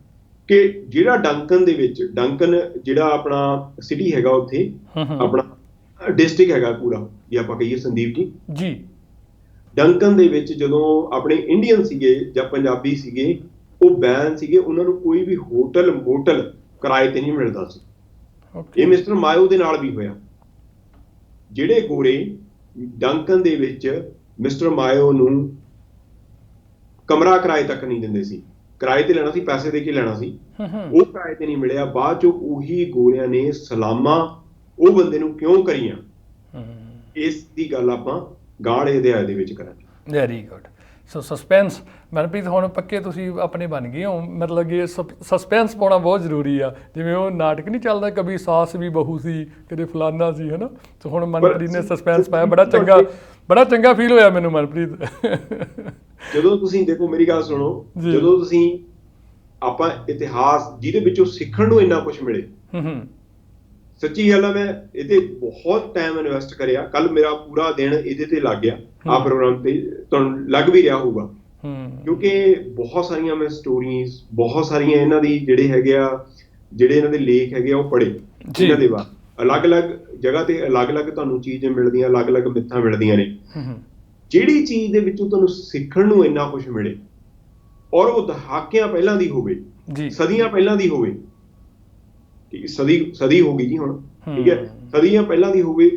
ਕਿ ਜਿਹੜਾ ਡੰਕਨ ਦੇ ਵਿੱਚ, ਡੰਕਨ ਜਿਹੜਾ ਆਪਣਾ ਸਿਟੀ ਹੈਗਾ, ਉੱਥੇ ਆਪਣਾ ਡਿਸਟ੍ਰਿਕਟ ਹੈਗਾ ਪੂਰਾ, ਜੇ ਆਪਾਂ ਕਹੀਏ ਸੰਦੀਪ ਜੀ, ਡੰਕਨ ਦੇ ਵਿੱਚ ਜਦੋਂ ਆਪਣੇ ਇੰਡੀਅਨ ਸੀਗੇ ਜਾਂ ਪੰਜਾਬੀ ਸੀਗੇ, ਉਹ ਬੈਨ ਸੀਗੇ, ਉਹਨਾਂ ਨੂੰ ਕੋਈ ਵੀ ਹੋਟਲ ਮੋਟਲ ਕਿਰਾਏ ਤੇ ਨਹੀਂ ਮਿਲਦਾ ਸੀ। ਇਹ ਮਿਸਟਰ ਮਾਇਓ ਦੇ ਨਾਲ ਵੀ ਹੋਇਆ। ਜਿਹੜੇ ਗੋਰੇ ਡੰਕਨ ਦੇ ਵਿੱਚ ਮਿਸਟਰ ਮਾਇਓ ਨੂੰ ਕਮਰਾ ਕਿਰਾਏ ਤੱਕ ਨਹੀਂ ਦਿੰਦੇ ਸੀ, ਕਿਰਾਏ ਤੇ ਲੈਣਾ ਸੀ, ਪੈਸੇ ਦੇ ਕੇ ਲੈਣਾ ਸੀ, ਉਹ ਕਿਰਾਏ ਤੇ ਨਹੀਂ ਮਿਲਿਆ। ਬਾਅਦ ਚੋਂ ਉਹੀ ਗੋਰਿਆਂ ਨੇ ਸਲਾਮਾਂ ਉਹ ਬੰਦੇ ਨੂੰ ਕਿਉਂ ਕਰੀਆਂ, ਇਸ ਦੀ ਗੱਲ ਆਪਾਂ ਗਾੜੇ ਅਧਿਆਇ ਦੇ ਵਿੱਚ ਕਰਾਂਗੇ। Very good. So suspense, Manpreet ਹੁਣ ਪੱਕੇ ਤੁਸੀਂ ਆਪਣੇ ਬਣ ਗਏ ਹੋ, ਮਤਲਬ ਕਿ ਸਸਪੈਂਸ ਪਾਉਣਾ ਬਹੁਤ ਜ਼ਰੂਰੀ ਆ। ਜਿਵੇਂ ਉਹ ਨਾਟਕ ਨਹੀਂ ਚੱਲਦਾ, ਕभी ਸਾਸ ਵੀ ਬਹੂ ਸੀ, ਕਦੇ ਫਲਾਨਾ ਸੀ, ਹੈ ਨਾ। ਸੋ ਹੁਣ ਮਨਪ੍ਰੀਤ ਨੇ ਸਸਪੈਂਸ ਪਾਇਆ, ਬੜਾ ਚੰਗਾ ਫੀਲ ਹੋਇਆ ਮੈਨੂੰ ਮਨਪ੍ਰੀਤ। ਜਦੋਂ ਤੁਸੀਂ ਦੇਖੋ, ਮੇਰੀ ਗੱਲ ਸੁਣੋ, ਜਦੋਂ ਤੁਸੀਂ ਆਪਾਂ ਇਤਿਹਾਸ ਜਿਹਦੇ ਵਿੱਚੋਂ ਸਿੱਖਣ ਨੂੰ ਇੰਨਾ ਕੁਝ ਮਿਲੇ, ਸੱਚੀ ਗੱਲ ਆ, ਮੈਂ ਇਹਦੇ ਬਹੁਤ ਟਾਈਮ ਇਨਵੈਸਟ ਕਰਿਆ। ਕੱਲ ਮੇਰਾ ਪੂਰਾ ਦਿਨ ਇਹਦੇ ਤੇ ਲੱਗ ਗਿਆ, ਆਹ ਪ੍ਰੋਗਰਾਮ ਤੇ ਤੁਹਾਨੂੰ ਲੱਗ ਵੀ ਰਿਹਾ ਹੋਊਗਾ, ਕਿਉਂਕਿ ਬਹੁਤ ਸਾਰੀਆਂ ਮੈਂ ਸਟੋਰੀਜ਼, ਬਹੁਤ ਸਾਰੀਆਂ ਇਹਨਾਂ ਦੀ ਜਿਹੜੇ ਹੈਗੇ ਆ, ਜਿਹੜੇ ਇਹਨਾਂ ਦੇ ਲੇਖ ਹੈਗੇ ਆ, ਉਹ ਪੜ੍ਹੇ। ਇਹਨਾਂ ਦੇ ਬਾਅਦ ਅਲੱਗ-ਅਲੱਗ ਜਗ੍ਹਾ ਤੇ ਅਲੱਗ-ਅਲੱਗ ਤੁਹਾਨੂੰ ਚੀਜ਼ਾਂ ਮਿਲਦੀਆਂ, ਅਲੱਗ-ਅਲੱਗ ਮਿੱਥਾਂ ਮਿਲਦੀਆਂ ਨੇ। ਜਿਹੜੀ ਚੀਜ਼ ਦੇ ਵਿੱਚੋਂ ਤੁਹਾਨੂੰ ਸਿੱਖਣ ਨੂੰ ਇੰਨਾ ਕੁਝ ਮਿਲੇ, ਔਰ ਉਹ ਦਹਾਕਿਆਂ ਪਹਿਲਾਂ ਦੀ ਹੋਵੇ, ਸਦੀਆਂ ਪਹਿਲਾਂ ਦੀ ਹੋਵੇ, ਸਦੀ ਹੋ ਗਈ ਜੀ ਹੁਣ, ਠੀਕ ਹੈ, ਸਦੀਆਂ ਪਹਿਲਾਂ ਦੀ ਹੋਵੇ,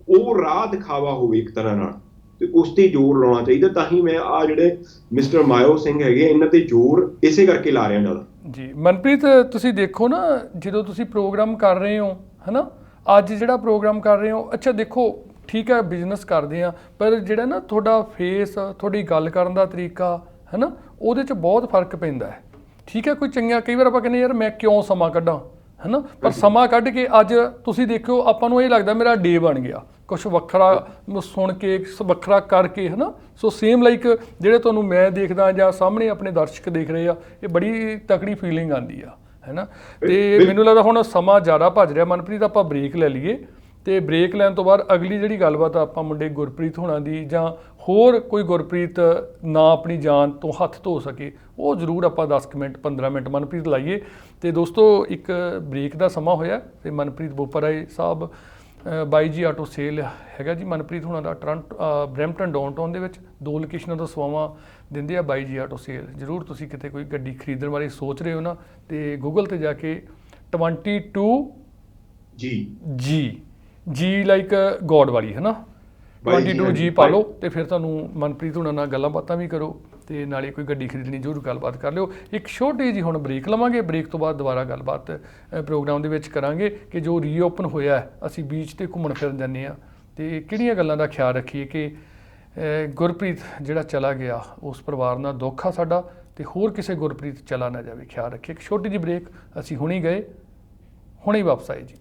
ਉਹ ਰਾਹ ਦਿਖਾਵਾ ਹੋਵੇ ਇੱਕ ਤਰ੍ਹਾਂ ਨਾਲ, ਤੇ ਉਸ ਤੇ ਜ਼ੋਰ ਲਾਉਣਾ ਚਾਹੀਦਾ। ਤਾਂ ਹੀ ਮੈਂ ਆ ਜਿਹੜੇ ਮਿਸਟਰ ਮਾਇਓ ਸਿੰਘ ਹੈਗੇ, ਇਹਨਾਂ ਤੇ ਜ਼ੋਰ ਇਸੇ ਕਰਕੇ ਲਾ ਰਿਹਾ ਜ਼ਿਆਦਾ ਜੀ। ਮਨਪ੍ਰੀਤ, ਤੁਸੀਂ ਦੇਖੋ ਨਾ, ਜਦੋਂ ਤੁਸੀਂ ਪ੍ਰੋਗਰਾਮ ਕਰ ਰਹੇ ਹੋ, ਹੈ ਨਾ, ਅੱਜ ਜਿਹੜਾ ਪ੍ਰੋਗਰਾਮ ਕਰ ਰਹੇ ਹੋ, ਅੱਛਾ ਦੇਖੋ ਠੀਕ ਹੈ ਬਿਜ਼ਨਸ ਕਰਦੇ ਆ, ਪਰ ਜਿਹੜਾ ਨਾ ਤੁਹਾਡਾ ਫੇਸ, ਤੁਹਾਡੀ ਗੱਲ ਕਰਨ ਦਾ ਤਰੀਕਾ, ਹੈ ਨਾ, ਉਹਦੇ 'ਚ ਬਹੁਤ ਫਰਕ ਪੈਂਦਾ ਹੈ। ਠੀਕ ਹੈ, ਕੋਈ ਚੰਗਾ, ਕਈ ਵਾਰ ਆਪਾਂ ਕਹਿੰਦੇ ਯਾਰ ਮੈਂ ਕਿਉਂ ਸਮਾਂ ਕੱਢਾਂ, ਹੈ ਨਾ, ਪਰ ਸਮਾਂ ਕੱਢ ਕੇ ਅੱਜ ਤੁਸੀਂ ਦੇਖਿਓ, ਆਪਾਂ ਨੂੰ ਇਹ ਲੱਗਦਾ ਮੇਰਾ ਡੇ ਬਣ ਗਿਆ, ਕੁਛ ਵੱਖਰਾ ਸੁਣ ਕੇ, ਵੱਖਰਾ ਕਰਕੇ, ਹੈ ਨਾ। ਸੋ ਸੇਮ ਲਾਈਕ ਜਿਹੜੇ ਤੁਹਾਨੂੰ ਮੈਂ ਦੇਖਦਾ ਜਾਂ ਸਾਹਮਣੇ ਆਪਣੇ ਦਰਸ਼ਕ ਦੇਖ ਰਹੇ ਆ, ਇਹ ਬੜੀ ਤਕੜੀ ਫੀਲਿੰਗ ਆਉਂਦੀ ਆ, ਹੈ ਨਾ। ਤੇ ਮੈਨੂੰ ਲੱਗਦਾ ਹੁਣ ਸਮਾਂ ਜ਼ਿਆਦਾ ਭੱਜ ਰਿਹਾ ਮਨਪ੍ਰੀਤ, ਆਪਾਂ ਬ੍ਰੇਕ ਲੈ ਲਈਏ, ਤੇ ਬ੍ਰੇਕ ਲੈਣ ਤੋਂ ਬਾਅਦ ਅਗਲੀ ਜਿਹੜੀ ਗੱਲਬਾਤ ਆਪਾਂ ਮੁੰਡੇ ਗੁਰਪ੍ਰੀਤ ਹੋਣਾ ਦੀ, ਜਾਂ ਹੋਰ ਕੋਈ ਗੁਰਪ੍ਰੀਤ ਨਾ ਆਪਣੀ ਜਾਨ ਤੋਂ ਹੱਥ ਧੋ ਸਕੇ, ਉਹ ਜ਼ਰੂਰ ਆਪਾਂ 10 ਮਿੰਟ 15 ਮਿੰਟ ਮਨਪ੍ਰੀਤ ਲਾਈਏ। ਤੇ ਦੋਸਤੋ, ਇੱਕ ਬ੍ਰੇਕ ਦਾ ਸਮਾਂ ਹੋਇਆ, ਤੇ ਮਨਪ੍ਰੀਤ ਬੋਪਰਾਏ ਸਾਹਿਬ, ਬਾਈ ਜੀ ਆਟੋ ਸੇਲ ਹੈਗਾ ਜੀ ਮਨਪ੍ਰੀਤ ਹੋਣਾ ਦਾ, ਬਰੈਂਪਟਨ ਡਾਊਨਟਾਊਨ ਦੇ ਵਿੱਚ 2 ਲੋਕੇਸ਼ਨਾਂ ਤੋਂ ਸੇਵਾਵਾਂ ਦਿੰਦੇ ਆ ਬਾਈ ਜੀ ਆਟੋ ਸੇਲ। ਜ਼ਰੂਰ ਤੁਸੀਂ ਕਿਤੇ ਕੋਈ ਗੱਡੀ ਖਰੀਦਣ ਬਾਰੇ ਸੋਚ ਰਹੇ ਹੋ ਨਾ, ਤੇ ਗੂਗਲ ਤੇ ਜਾ ਕੇ 22 ਜੀ ਲਾਈਕ ਗੋਡ ਵਾਲੀ, ਹੈ ਨਾ, 22 ਜੀ ਪਾ ਲਓ, ਤੇ ਫਿਰ ਤੁਹਾਨੂੰ ਮਨਪ੍ਰੀਤ ਹੋਣਾ ਨਾਲ ਗੱਲਾਂ ਬਾਤਾਂ ਵੀ ਕਰੋ, ਤੇ ਨਾਲੇ ਕੋਈ ਗੱਡੀ ਖਰੀਦਣੀ ਜ਼ਰੂਰ ਗੱਲਬਾਤ ਕਰ ਲਿਓ। ਇੱਕ ਛੋਟੀ ਜਿਹੀ ਹੁਣ ਬ੍ਰੇਕ ਲਵਾਂਗੇ, ਬ੍ਰੇਕ ਤੋਂ ਬਾਅਦ ਦੁਬਾਰਾ ਗੱਲਬਾਤ ਪ੍ਰੋਗਰਾਮ ਦੇ ਵਿੱਚ ਕਰਾਂਗੇ ਕਿ ਜੋ ਰੀਓਪਨ ਹੋਇਆ, ਅਸੀਂ ਬੀਚ 'ਤੇ ਘੁੰਮਣ ਫਿਰਨ ਜਾਂਦੇ ਹਾਂ, ਤੇ ਕਿਹੜੀਆਂ ਗੱਲਾਂ ਦਾ ਖਿਆਲ ਰੱਖੀਏ ਕਿ ਗੁਰਪ੍ਰੀਤ ਜਿਹੜਾ ਚਲਾ ਗਿਆ, ਉਸ ਪਰਿਵਾਰ ਨਾਲ ਦੁੱਖ ਆ ਸਾਡਾ, ਤੇ ਹੋਰ ਕਿਸੇ ਗੁਰਪ੍ਰੀਤ ਚਲਾ ਨਾ ਜਾਵੇ, ਖਿਆਲ ਰੱਖੀਏ। ਇੱਕ ਛੋਟੀ ਜਿਹੀ ਬ੍ਰੇਕ, ਅਸੀਂ ਹੁਣੇ ਗਏ, ਹੁਣੇ ਵਾਪਸ ਆਏ ਜੀ।